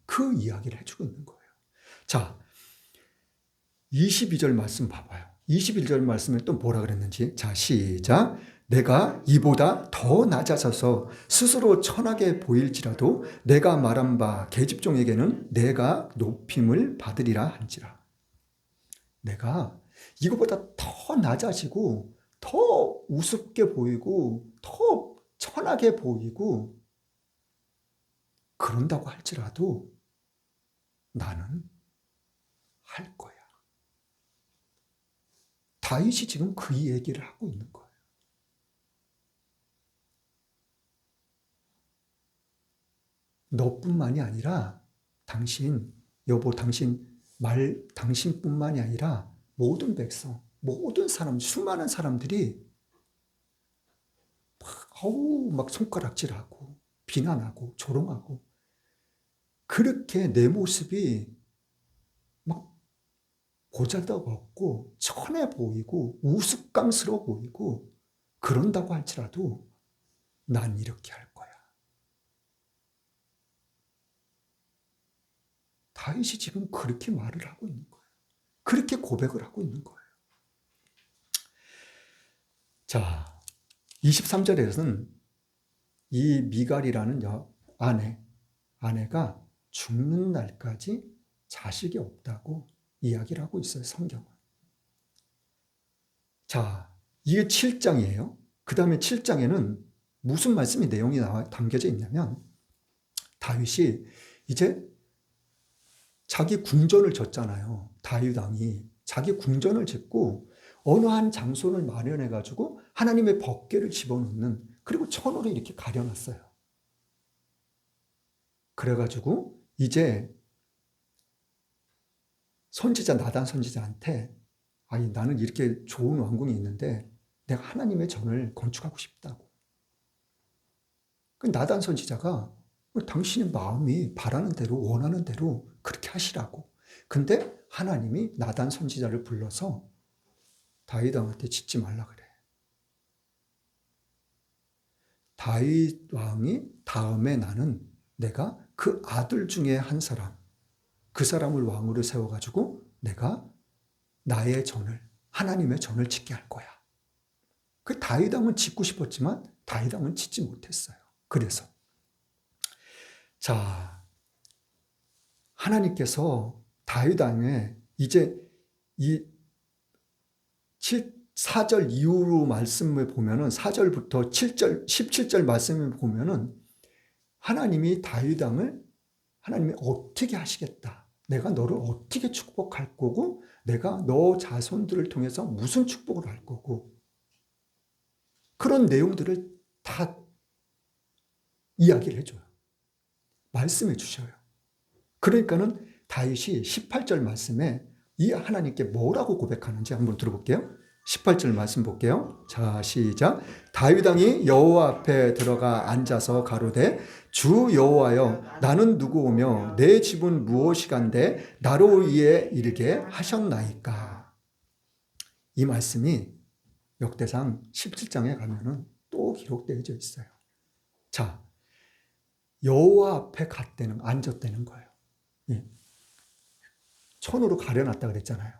A: 그 이야기를 해주고 있는 거예요. 자, 22절 말씀 봐봐요. 21절 말씀에 또 뭐라 그랬는지. 자, 시작. 내가 이보다 더 낮아져서 스스로 천하게 보일지라도 내가 말한 바 계집종에게는 내가 높임을 받으리라 한지라. 내가 이거보다 더 낮아지고 더 우습게 보이고 더 천하게 보이고 그런다고 할지라도 나는 할 거야. 다윗이 지금 그 얘기를 하고 있는 거예요. 너뿐만이 아니라 당신, 여보, 당신뿐만이 아니라 모든 백성, 모든 사람, 수많은 사람들이 아우 막 손가락질하고 비난하고 조롱하고 그렇게 내 모습이 막 보잘것없고 천해 보이고 우스꽝스러워 보이고 그런다고 할지라도 난 이렇게 할 거야. 다윗이 지금 그렇게 말을 하고 있는 거예요. 그렇게 고백을 하고 있는 거예요. 자, 23절에서는 이 미갈이라는 아내가 죽는 날까지 자식이 없다고 이야기를 하고 있어요, 성경은. 자, 이게 7장이에요. 그 다음에 7장에는 무슨 말씀이 내용이 담겨져 있냐면 다윗이 이제 자기 궁전을 졌잖아요. 다윗 왕이 자기 궁전을 짓고 어느 한 장소를 마련해가지고 하나님의 법궤를 집어넣는 그리고 천으로 이렇게 가려놨어요. 그래가지고 이제 선지자 나단 선지자한테 아니 나는 이렇게 좋은 왕궁이 있는데 내가 하나님의 전을 건축하고 싶다고. 그 나단 선지자가 당신의 마음이 바라는 대로 원하는 대로 그렇게 하시라고. 근데 하나님이 나단 선지자를 불러서 다윗 왕한테 짓지 말라 그래. 다윗 왕이 다음에 나는 내가 그 아들 중에 한 사람, 그 사람을 왕으로 세워가지고 내가 나의 전을, 하나님의 전을 짓게 할 거야. 그 다윗 왕은 짓고 싶었지만 다윗 왕은 짓지 못했어요. 그래서 자, 하나님께서 다윗 왕에 이제 이 4절 이후로 말씀을 보면은 4절부터 7절, 17절 말씀을 보면은 하나님이 다윗 왕을 하나님이 어떻게 하시겠다. 내가 너를 어떻게 축복할 거고 내가 너 자손들을 통해서 무슨 축복을 할 거고 그런 내용들을 다 이야기를 해줘요. 말씀해 주셔요. 그러니까는 다윗이 18절 말씀에 이 하나님께 뭐라고 고백하는지 한번 들어볼게요. 18절 말씀 볼게요. 자, 시작. 다윗 왕이 여호와 앞에 들어가 앉아서 가로되 주 여호와여 나는 누구오며 내 집은 무엇이간데 나로 위에 이르게 하셨나이까. 이 말씀이 역대상 17장에 가면은 또 기록되어져 있어요. 자, 여호와 앞에 갔다는 앉았다는 거예요. 예. 천으로 가려놨다 그랬잖아요.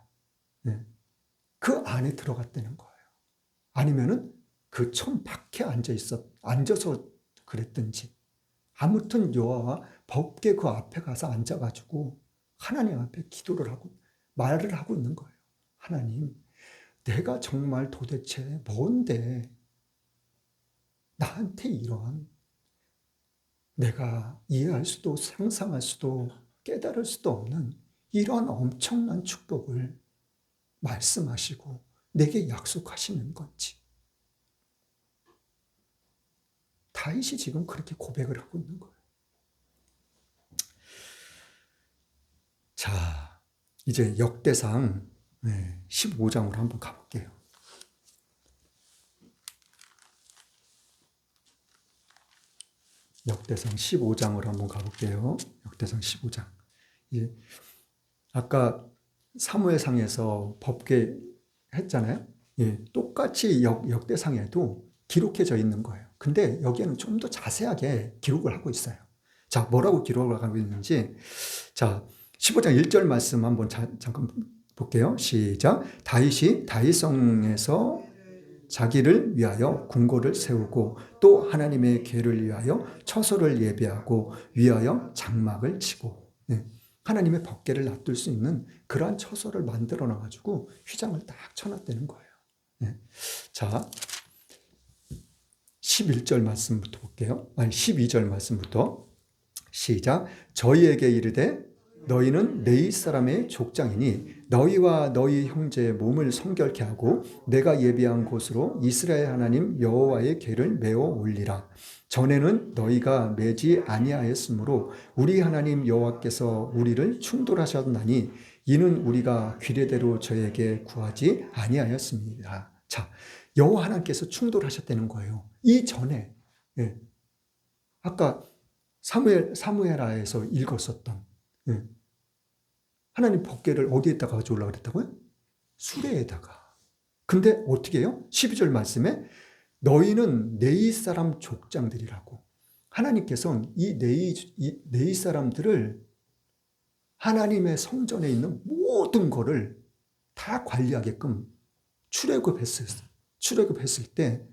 A: 예. 그 안에 들어갔다는 거예요. 아니면은 그 천 밖에 앉아서 그랬든지. 아무튼 여호와 법궤 그 앞에 가서 앉아가지고 하나님 앞에 기도를 하고 말을 하고 있는 거예요. 하나님, 내가 정말 도대체 뭔데 나한테 이런 내가 이해할 수도 상상할 수도 깨달을 수도 없는 이러한 엄청난 축복을 말씀하시고 내게 약속하시는 건지. 다윗이 지금 그렇게 고백을 하고 있는 거예요. 자, 이제 역대상 15장으로 한번 가볼게요. 역대상 15장으로 한번 가볼게요. 역대상 15장. 예, 아까 사무엘상에서 법궤 했잖아요. 예, 똑같이 역대상에도 기록해져 있는 거예요. 근데 여기에는 좀 더 자세하게 기록을 하고 있어요. 자, 뭐라고 기록을 하고 있는지. 자, 15장 1절 말씀 한번 잠깐 볼게요. 시작. 다윗이 다윗성에서 자기를 위하여 궁궐을 세우고 또 하나님의 궤를 위하여 처소를 예비하고 위하여 장막을 치고 하나님의 법궤를 놔둘 수 있는 그러한 처소를 만들어 놔가지고 휘장을 딱 쳐놨다는 거예요. 자, 11절 말씀부터 볼게요. 아니 12절 말씀부터 시작. 저희에게 이르되 너희는 내 이스라엘의 족장이니 너희와 너희 형제의 몸을 성결케 하고 내가 예비한 곳으로 이스라엘 하나님 여호와의 궤를 메어 올리라. 전에는 너희가 매지 아니하였으므로 우리 하나님 여호와께서 우리를 충돌하셨나니 이는 우리가 규례대로 저에게 구하지 아니하였습니다. 자, 여호와 하나님께서 충돌하셨다는 거예요. 이전에 아까 사무엘하에서 읽었었던 하나님 법궤를 어디에다 가져오려고 그랬다고요? 수레에다가. 근데 어떻게 해요? 12절 말씀에 너희는 네이 사람 족장들이라고. 하나님께서는 이 네이 사람들을 하나님의 성전에 있는 모든 거를 다 관리하게끔 출애굽했을 때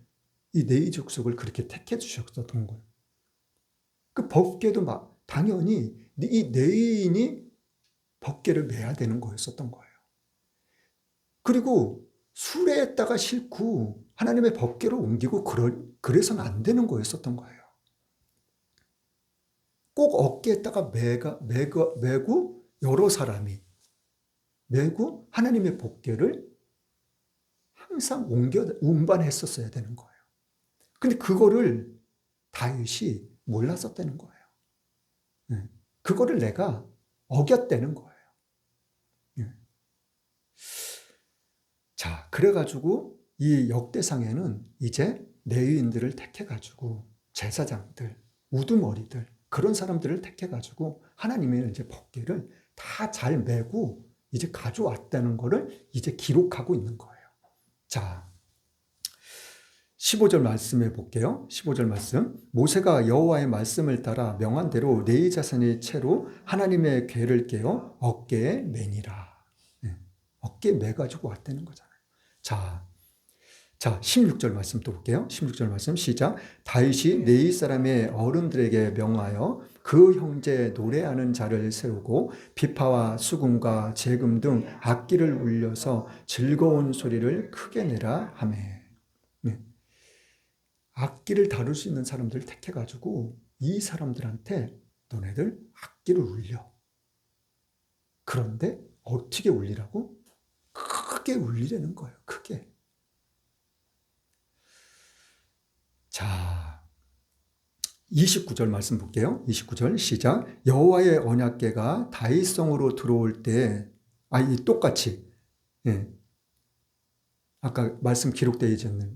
A: 이 네이 족속을 그렇게 택해 주셨던 거예요. 그 법궤도 당연히 이 네인이 법궤를 메야 되는 거였었던 거예요. 그리고 수레에다가 싣고 하나님의 법궤를 옮기고 그래서는 안 되는 거였었던 거예요. 꼭 어깨에다가 메고 여러 사람이 메고 하나님의 법궤를 항상 운반했었어야 되는 거예요. 근데 그거를 다윗이 몰랐었다는 거예요. 그거를 내가 어겼다는 거예요. 자, 그래가지고 이 역대상에는 이제 레위인들을 택해가지고 제사장들, 우두머리들 그런 사람들을 택해가지고 하나님의 이제 법궤를 다 잘 메고 이제 가져왔다는 거를 이제 기록하고 있는 거예요. 자, 15절 말씀해 볼게요. 15절 말씀. 모세가 여호와의 말씀을 따라 명한 대로 네 자손의 채로 하나님의 궤를 깨어 어깨에 매니라. 어깨에 매가지고 왔다는 거잖아요. 자, 16절 말씀 또 볼게요. 16절 말씀 시작. 다윗이 네이 사람의 어른들에게 명하여 그 형제 노래하는 자를 세우고 비파와 수금과 재금 등 악기를 울려서 즐거운 소리를 크게 내라 하매. 악기를 다룰 수 있는 사람들을 택해가지고 이 사람들한테 너네들 악기를 울려. 그런데 어떻게 울리라고? 크게 울리라는 거예요. 크게. 자, 29절 말씀 볼게요. 29절 시작. 여호와의 언약궤가 다윗성으로 들어올 때, 똑같이 아까 말씀 기록되어 있는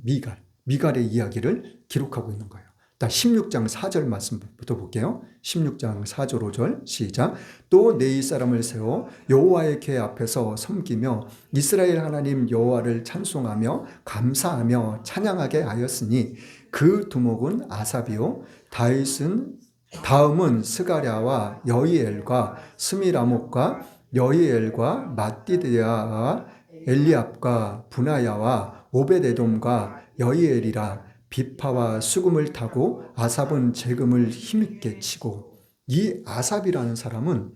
A: 미갈의 이야기를 기록하고 있는 거예요. 16장 4절 말씀부터 볼게요. 16장 4절 5절 시작. 또 네이 사람을 세워 여호와의 궤 앞에서 섬기며 이스라엘 하나님 여호와를 찬송하며 감사하며 찬양하게 하였으니 그 두목은 아삽이요 다음은 스가랴와 여이엘과 스미라목과 여이엘과 마띠드야와 엘리압과 분하야와 오벳에돔과 여이엘이라. 비파와 수금을 타고 아삽은 재금을 힘있게 치고. 이 아삽이라는 사람은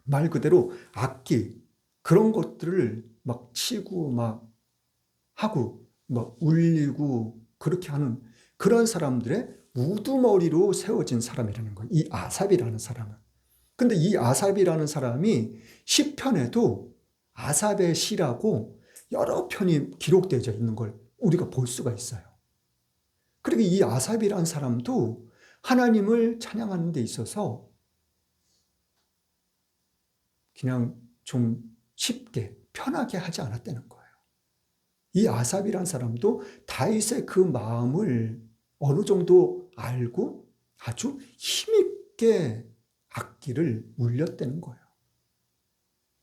A: 말 그대로 악기 그런 것들을 막 치고 막 하고 막 울리고 그렇게 하는 그런 사람들의 우두머리로 세워진 사람이라는 거예요. 이 아삽이라는 사람은. 근데 이 아삽이라는 사람이 시편에도 아삽의 시라고 여러 편이 기록되어 있는 걸 우리가 볼 수가 있어요. 그리고 이 아삽이라는 사람도 하나님을 찬양하는 데 있어서 그냥 좀 쉽게 편하게 하지 않았다는 거예요. 이 아삽이라는 사람도 다윗의 그 마음을 어느 정도 알고 아주 힘있게 악기를 울렸다는 거예요.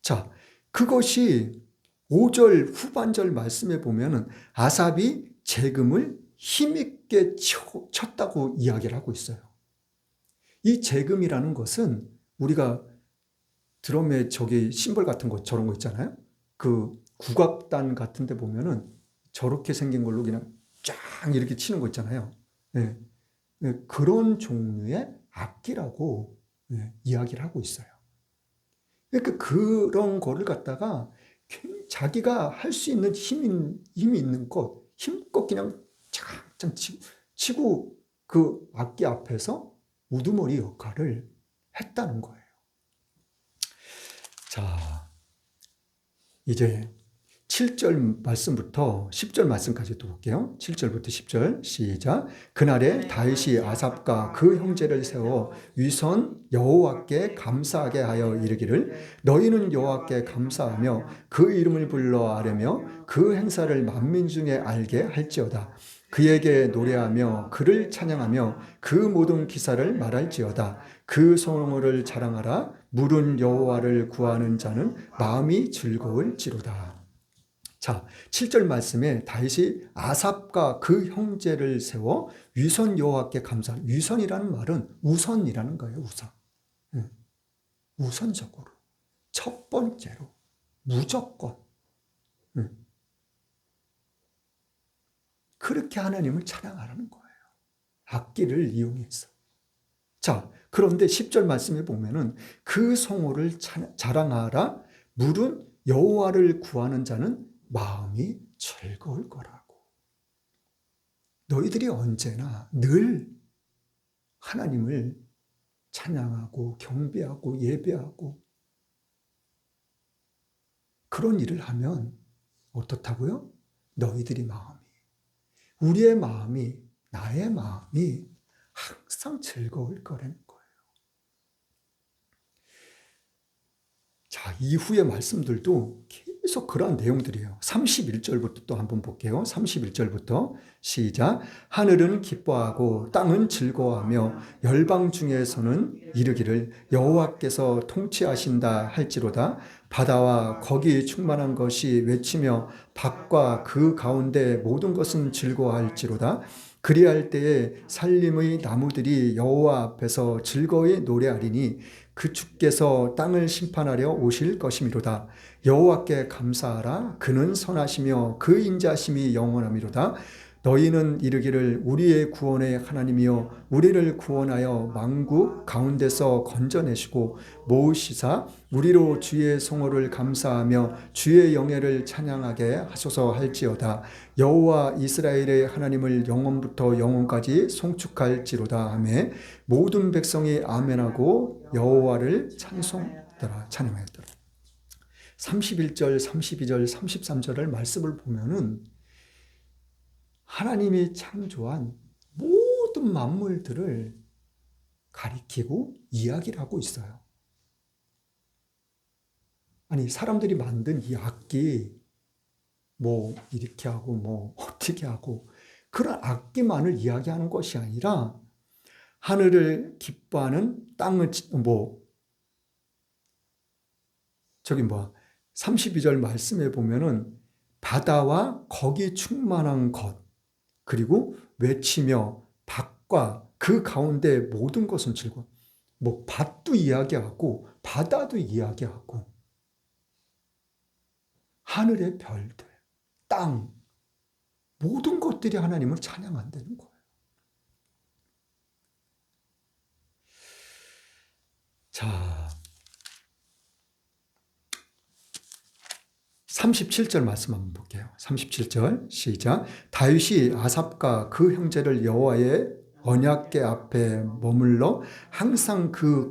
A: 자, 그것이 5절 후반절 말씀에 보면은 아삽이 재금을 힘있게 쳤다고 이야기를 하고 있어요. 이 재금이라는 것은 우리가 드럼에 저기 심벌 같은 거 저런 거 있잖아요. 그 국악단 같은 데 보면은 저렇게 생긴 걸로 그냥 쫙 이렇게 치는 거 있잖아요. 그런 종류의 악기라고 이야기를 하고 있어요. 그러니까 그런 거를 갖다가 자기가 할 수 있는 힘이 있는 것 힘껏 그냥 짱짱 치고 그 악기 앞에서 우두머리 역할을 했다는 거예요. 자, 이제 7절 말씀부터 10절 말씀까지 또 볼게요. 7절부터 10절 시작. 그날에 다윗이 아삽과 그 형제를 세워 위선 여호와께 감사하게 하여 이르기를 너희는 여호와께 감사하며 그 이름을 불러 아뢰며 그 행사를 만민 중에 알게 할지어다. 그에게 노래하며 그를 찬양하며 그 모든 기사를 말할지어다. 그 성호를 자랑하라. 물은 여호와를 구하는 자는 마음이 즐거울지로다. 자, 7절 말씀에 다윗이 아삽과 그 형제를 세워 위선 여호와께 감사. 위선이라는 말은 우선이라는 거예요. 우선. 우선적으로. 첫 번째로. 무조건. 그렇게 하나님을 찬양하라는 거예요. 악기를 이용해서. 자, 그런데 10절 말씀에 보면은 그 성호를 자랑하라. 물은 여호와를 구하는 자는 마음이 즐거울 거라고. 너희들이 언제나 늘 하나님을 찬양하고 경배하고 예배하고 그런 일을 하면 어떻다고요? 너희들이 우리의 마음이, 나의 마음이 항상 즐거울 거라는 거예요. 자, 이후의 말씀들도 계속 그러한 내용들이에요. 31절부터 또 한번 볼게요. 31절부터 시작. 하늘은 기뻐하고 땅은 즐거워하며 열방 중에서는 이르기를 여호와께서 통치하신다 할지로다. 바다와 거기 충만한 것이 외치며 밭과 그 가운데 모든 것은 즐거워할지로다. 그리할 때에 살림의 나무들이 여호와 앞에서 즐거이 노래하리니 그 주께서 땅을 심판하려 오실 것이미로다. 여호와께 감사하라. 그는 선하시며 그 인자심이 영원하미로다. 너희는 이르기를 우리의 구원의 하나님이여 우리를 구원하여 만국 가운데서 건져내시고 모으시사 우리로 주의 성호를 감사하며 주의 영예를 찬양하게 하소서 할지어다. 여호와 이스라엘의 하나님을 영원부터 영원까지 송축할지로다 하매 모든 백성이 아멘하고 여호와를 찬양하였더라. 31절, 32절, 33절을 말씀을 보면은 하나님이 창조한 모든 만물들을 가리키고 이야기를 하고 있어요. 아니, 사람들이 만든 이 악기, 이렇게 하고, 어떻게 하고, 그런 악기만을 이야기하는 것이 아니라, 하늘을 기뻐하는 땅을, 32절 말씀에 보면은, 바다와 거기 충만한 것, 그리고 외치며 밭과 그 가운데 모든 것은 즐거워. 밭도 이야기하고 바다도 이야기하고 하늘의 별들, 땅 모든 것들이 하나님을 찬양한다는 거예요. 자, 37절 말씀 한번 볼게요. 37절 시작. 다윗이 아삽과 그 형제를 여호와의 언약궤 앞에 머물러 항상 그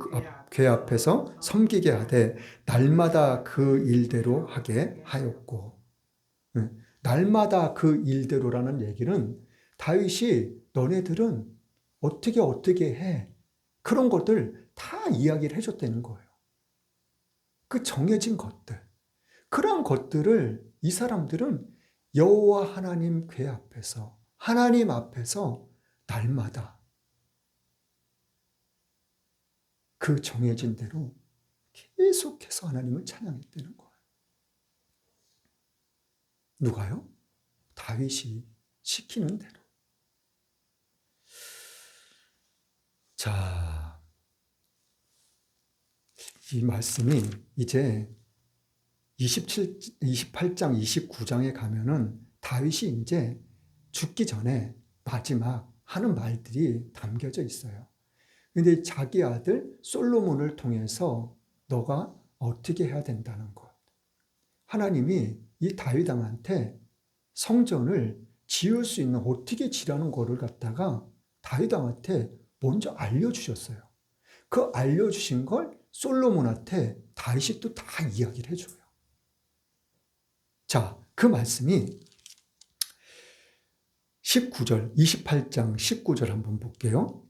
A: 궤 앞에서 섬기게 하되 날마다 그 일대로 하게 하였고. 날마다 그 일대로라는 얘기는 다윗이 너네들은 어떻게 해. 그런 것들 다 이야기를 해줬다는 거예요. 그 정해진 것들. 그런 것들을 이 사람들은 여호와 하나님 궤 앞에서 하나님 앞에서 날마다 그 정해진 대로 계속해서 하나님을 찬양했다는 거예요. 누가요? 다윗이 시키는 대로. 자, 이 말씀이 이제 28장, 29장에 가면은 다윗이 이제 죽기 전에 마지막 하는 말들이 담겨져 있어요. 근데 자기 아들 솔로몬을 통해서 너가 어떻게 해야 된다는 것. 하나님이 이 다윗 왕한테 성전을 지을 수 있는 어떻게 지라는 거를 갖다가 다윗 왕한테 먼저 알려주셨어요. 그 알려주신 걸 솔로몬한테 다윗이 또 다 이야기를 해줘요. 자, 그 말씀이 19절, 28장 19절 한번 볼게요.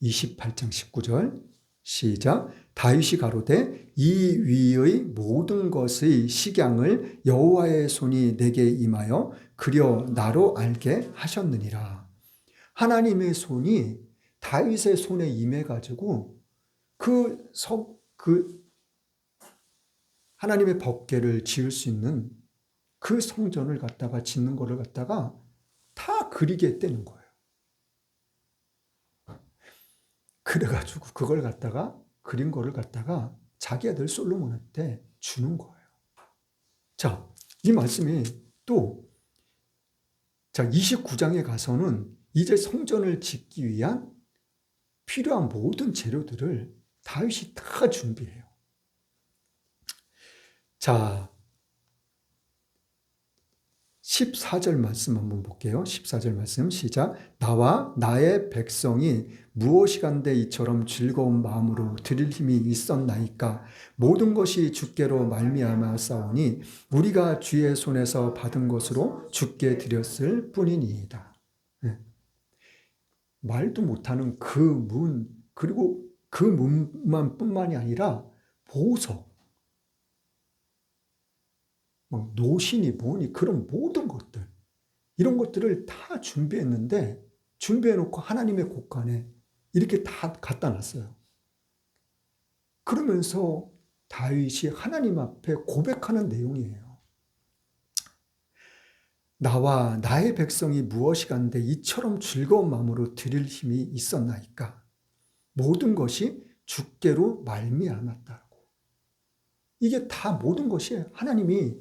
A: 28장 19절 시작. 다윗이 가로되 이 위의 모든 것의 식양을 여호와의 손이 내게 임하여 그려 나로 알게 하셨느니라. 하나님의 손이 다윗의 손에 임해가지고 그 하나님의 법궤를 지을 수 있는 그 성전을 갖다가 짓는 거를 갖다가 다 그리게 했다는 거예요. 그래가지고 그걸 갖다가 그린 거를 갖다가 자기 아들 솔로몬한테 주는 거예요. 자, 이 말씀이 또 29장에 가서는 이제 성전을 짓기 위한 필요한 모든 재료들을 다윗이 다 준비해요. 자, 14절 말씀 한번 볼게요. 14절 말씀 시작. 나와 나의 백성이 무엇이간데 이처럼 즐거운 마음으로 드릴 힘이 있었나이까. 모든 것이 주께로 말미암아 싸우니 우리가 주의 손에서 받은 것으로 주께 드렸을 뿐이니이다. 네. 말도 못하는 그 문, 그리고 그 문만 뿐만이 아니라 보석, 노신이 뭐니 그런 모든 것들, 이런 것들을 다 준비했는데 준비해놓고 하나님의 곳간에 이렇게 다 갖다 놨어요. 그러면서 다윗이 하나님 앞에 고백하는 내용이에요. 나와 나의 백성이 무엇이간데 이처럼 즐거운 마음으로 드릴 힘이 있었나이까. 모든 것이 주께로 말미암았다고. 이게 다 모든 것이 하나님이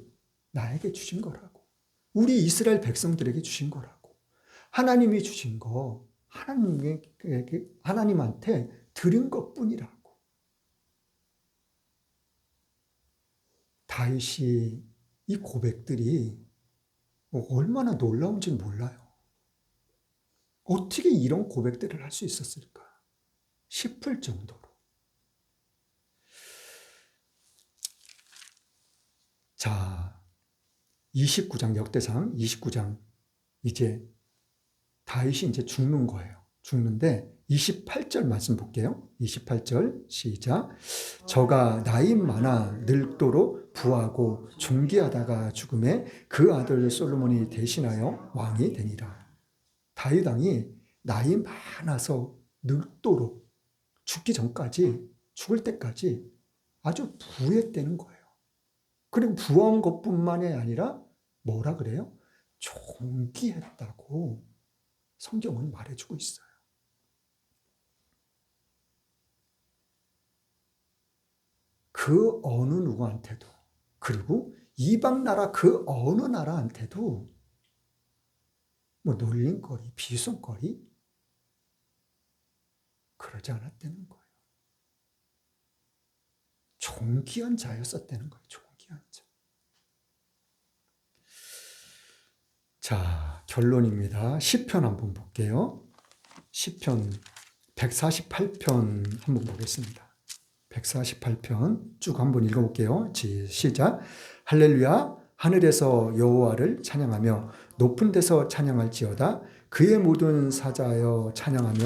A: 나에게 주신 거라고. 우리 이스라엘 백성들에게 주신 거라고. 하나님이 주신 거 하나님한테 드린 것뿐이라고. 다윗이 이 고백들이 얼마나 놀라운지 몰라요. 어떻게 이런 고백들을 할 수 있었을까 싶을 정도로. 자, 29장 역대상 29장 이제 다윗이 이제 죽는 거예요. 죽는데 28절 말씀 볼게요. 28절 시작. 저가 나이 많아 늙도록 부하고 존귀하다가 죽음에 그 아들 솔로몬이 대신하여 왕이 되니라. 다윗 왕이 나이 많아서 늙도록 죽기 전까지 죽을 때까지 아주 부했다는 거예요. 그리고 부한 것뿐만이 아니라 뭐라 그래요? 존귀했다고 성경은 말해주고 있어요. 그 어느 누구한테도, 그리고 이방 나라 그 어느 나라한테도 놀림거리, 비속거리 그러지 않았다는 거예요. 존귀한 자였었다는 거예요. 존귀한 자. 자, 결론입니다. 시편 한번 볼게요. 시편 148편 한번 보겠습니다. 148편 쭉 한번 읽어볼게요. 시작. 할렐루야. 하늘에서 여호와를 찬양하며 높은 데서 찬양할지어다. 그의 모든 사자여 찬양하며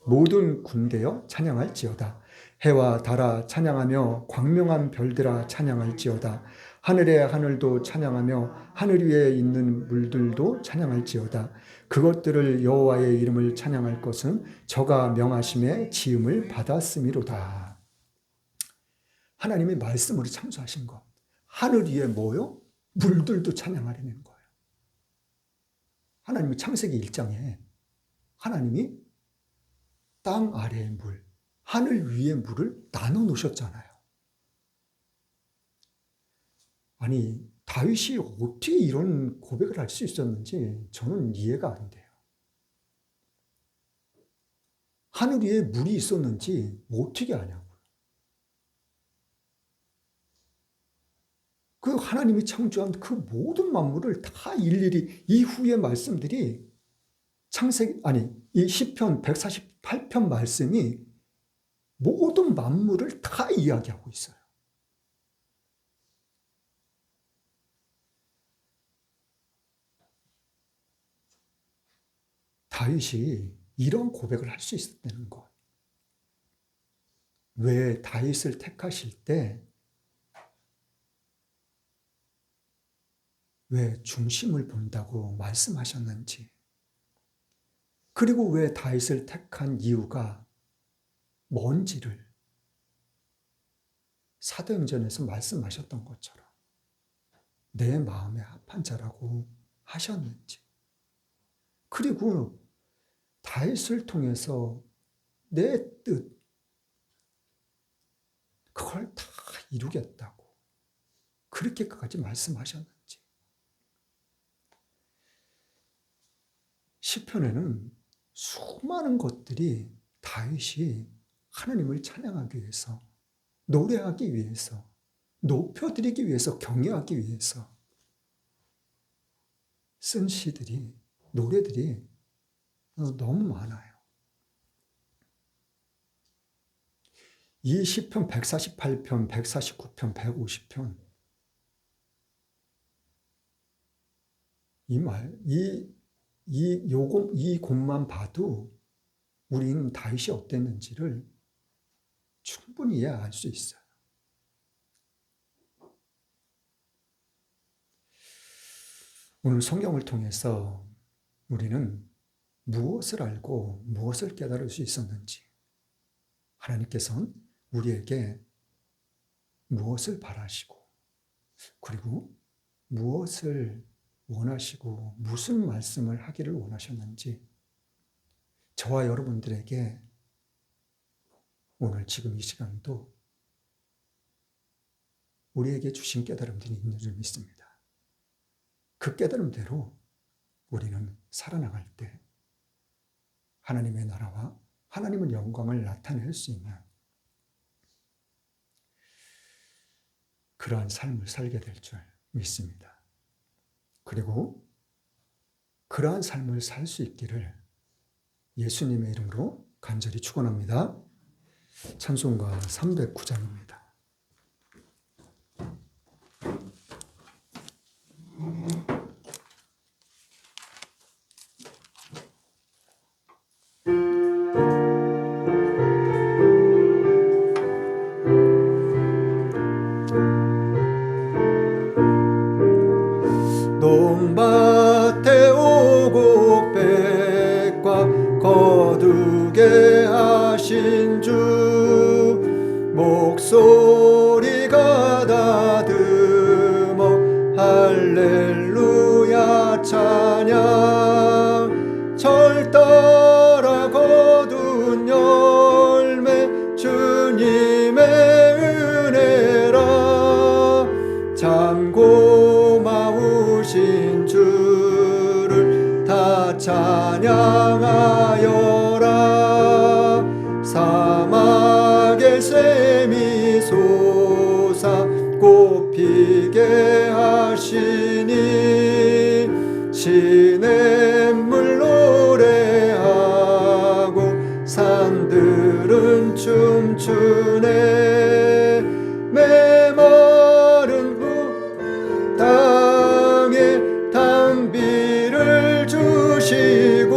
A: 모든 군대여 찬양할지어다. 해와 달아 찬양하며 광명한 별들아 찬양할지어다. 하늘의 하늘도 찬양하며 하늘 위에 있는 물들도 찬양할지어다. 그것들을 여호와의 이름을 찬양할 것은 저가 명하심에 지음을 받았음이로다. 하나님이 말씀으로 창조하신 것. 하늘 위에 뭐요? 물들도 찬양하려는 거예요. 하나님이 창세기 1장에 하나님이 땅 아래의 물, 하늘 위의 물을 나눠 놓으셨잖아요. 아니, 다윗이 어떻게 이런 고백을 할 수 있었는지 저는 이해가 안 돼요. 하늘 위에 물이 있었는지 어떻게 아냐고요. 그 하나님이 창조한 그 모든 만물을 다 일일이 이후의 말씀들이 이 시편 148편 말씀이 모든 만물을 다 이야기하고 있어요. 다윗이 이런 고백을 할 수 있었다는 것. 왜 다윗을 택하실 때 왜 중심을 본다고 말씀하셨는지, 그리고 왜 다윗을 택한 이유가 뭔지를 사도행전에서 말씀하셨던 것처럼 내 마음에 합한 자라고 하셨는지, 그리고 다윗을 통해서 내 뜻, 그걸 다 이루겠다고 그렇게까지 말씀하셨는지. 시편에는 수많은 것들이 다윗이 하나님을 찬양하기 위해서, 노래하기 위해서, 높여드리기 위해서, 경외하기 위해서 쓴 시들이, 노래들이 너무 많아요. 이 시편 148편, 149편, 150편, 이 곳만 봐도 우리는 다윗이 어땠는지를 충분히 이해할 수 있어요. 오늘 성경을 통해서 우리는 무엇을 알고 무엇을 깨달을 수 있었는지, 하나님께서는 우리에게 무엇을 바라시고, 그리고 무엇을 원하시고 무슨 말씀을 하기를 원하셨는지 저와 여러분들에게 오늘 지금 이 시간도 우리에게 주신 깨달음들이 있는 줄 믿습니다. 그 깨달음대로 우리는 살아나갈 때 하나님의 나라와 하나님의 영광을 나타낼 수 있는 그러한 삶을 살게 될 줄 믿습니다. 그리고 그러한 삶을 살 수 있기를 예수님의 이름으로 간절히 축원합니다. 찬송가 309장입니다. 논밭에 오곡백과 거두게 하신 주, 목소리가 다듬어 할렐루야 찬양. 절 따라 거둔 열매 주님의 은혜라. 참 고마우신 주를 다 찬양하여라. 사막에 샘이 솟아 꽃피게 하시니 시냇물 노래하고 산들은 춤추네. 메마른 땅에 단비를 주시고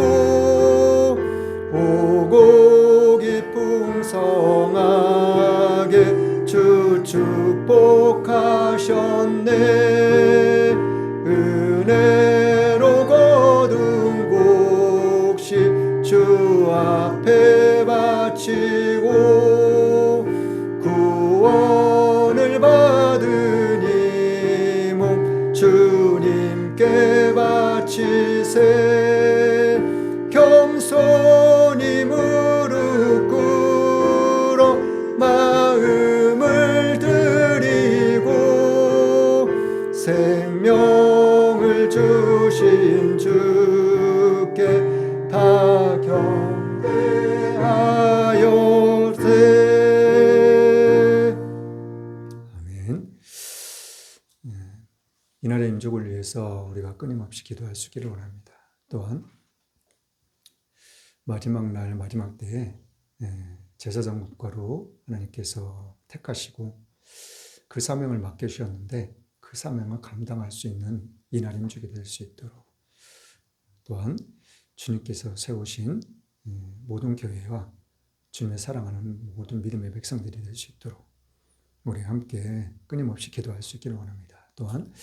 A: 오곡이 풍성하게 주 축복하셨네. 은혜로 거둔 곡식 주 앞에 바치고 구원을 받은 이 몸 주님께 바치세. 겸손히 무릎 꿇어 마음을 드리고 생명을 주신 주께 다 경배하여세. 아멘. 이날의 임족을 위해서 우리가 끊임없이 기도할 수 있기를 원합니다. 또한 마지막 날 마지막 때에 제사장 국가로 하나님께서 택하시고 그 사명을 맡겨주셨는데 그 사명을 감당할 수 있는 이날 임족이 될 수 있도록, 또한 주님께서 세우신 모든 교회와 주님의 사랑하는 모든 믿음의 백성들이 될 수 있도록 우리 함께 끊임없이 기도할 수 있기를 원합니다. 또한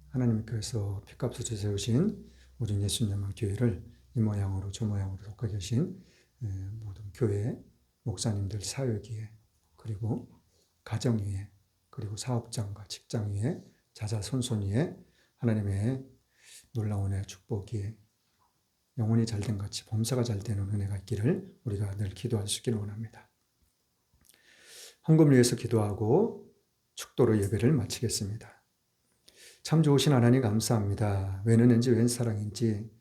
A: 하나님께서 피값으로 세우신 우리 예수님만 교회를 이 모양으로 저 모양으로 돕고 계신 모든 교회 목사님들 사역위에 그리고 가정 위에 그리고 사업장과 직장 위에 자자손손 위에 하나님의 놀라운 축복이 영혼이 잘된 같이 범사가 잘 되는 은혜가 있기를 우리가 늘 기도할 수 있기를 원합니다. 헌금을 위해서 기도하고 축도로 예배를 마치겠습니다. 참 좋으신 하나님 감사합니다. 웬 은혜인지 웬 사랑인지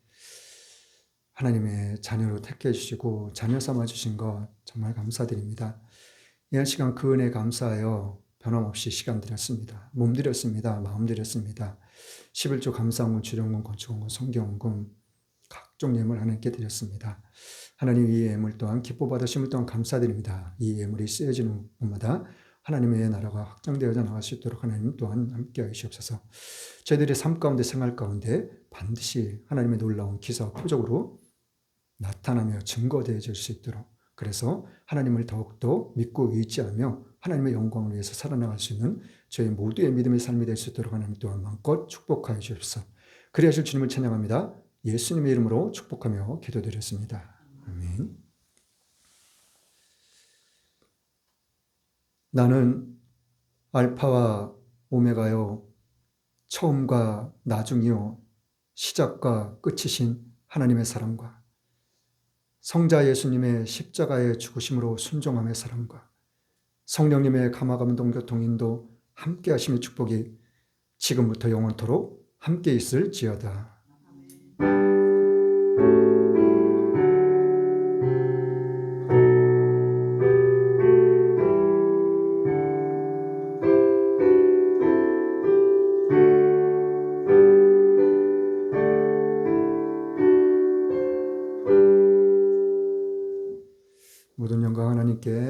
A: 하나님의 자녀로 택해 주시고 자녀 삼아 주신 것 정말 감사드립니다. 이 시간 그 은혜 감사하여 변함없이 시간 드렸습니다. 몸 드렸습니다. 마음 드렸습니다. 11조 감사헌금, 주령금, 건축헌금, 성경헌금 각종 예물 하나님께 드렸습니다. 하나님 이 예물 또한 기뻐 받으심을 또한 감사드립니다. 이 예물이 쓰여지는 곳마다 하나님의 나라가 확장되어져 나갈 수 있도록 하나님 또한 함께하여 주옵소서. 저희들의 삶 가운데 생활 가운데 반드시 하나님의 놀라운 기사와 표적으로 나타나며 증거되어질 수 있도록 그래서 하나님을 더욱더 믿고 의지하며 하나님의 영광을 위해서 살아나갈 수 있는 저희 모두의 믿음의 삶이 될 수 있도록 하나님 또한 마음껏 축복하여 주옵소서. 그리하실 주님을 찬양합니다. 예수님의 이름으로 축복하며 기도드렸습니다. 아멘. 나는 알파와 오메가요 처음과 나중이요 시작과 끝이신 하나님의 사랑과 성자 예수님의 십자가의 죽으심으로 순종함의 사랑과 성령님의 감화감동 교통인도 함께 하심의 축복이 지금부터 영원토록 함께 있을지어다. 모든 영광 하나님께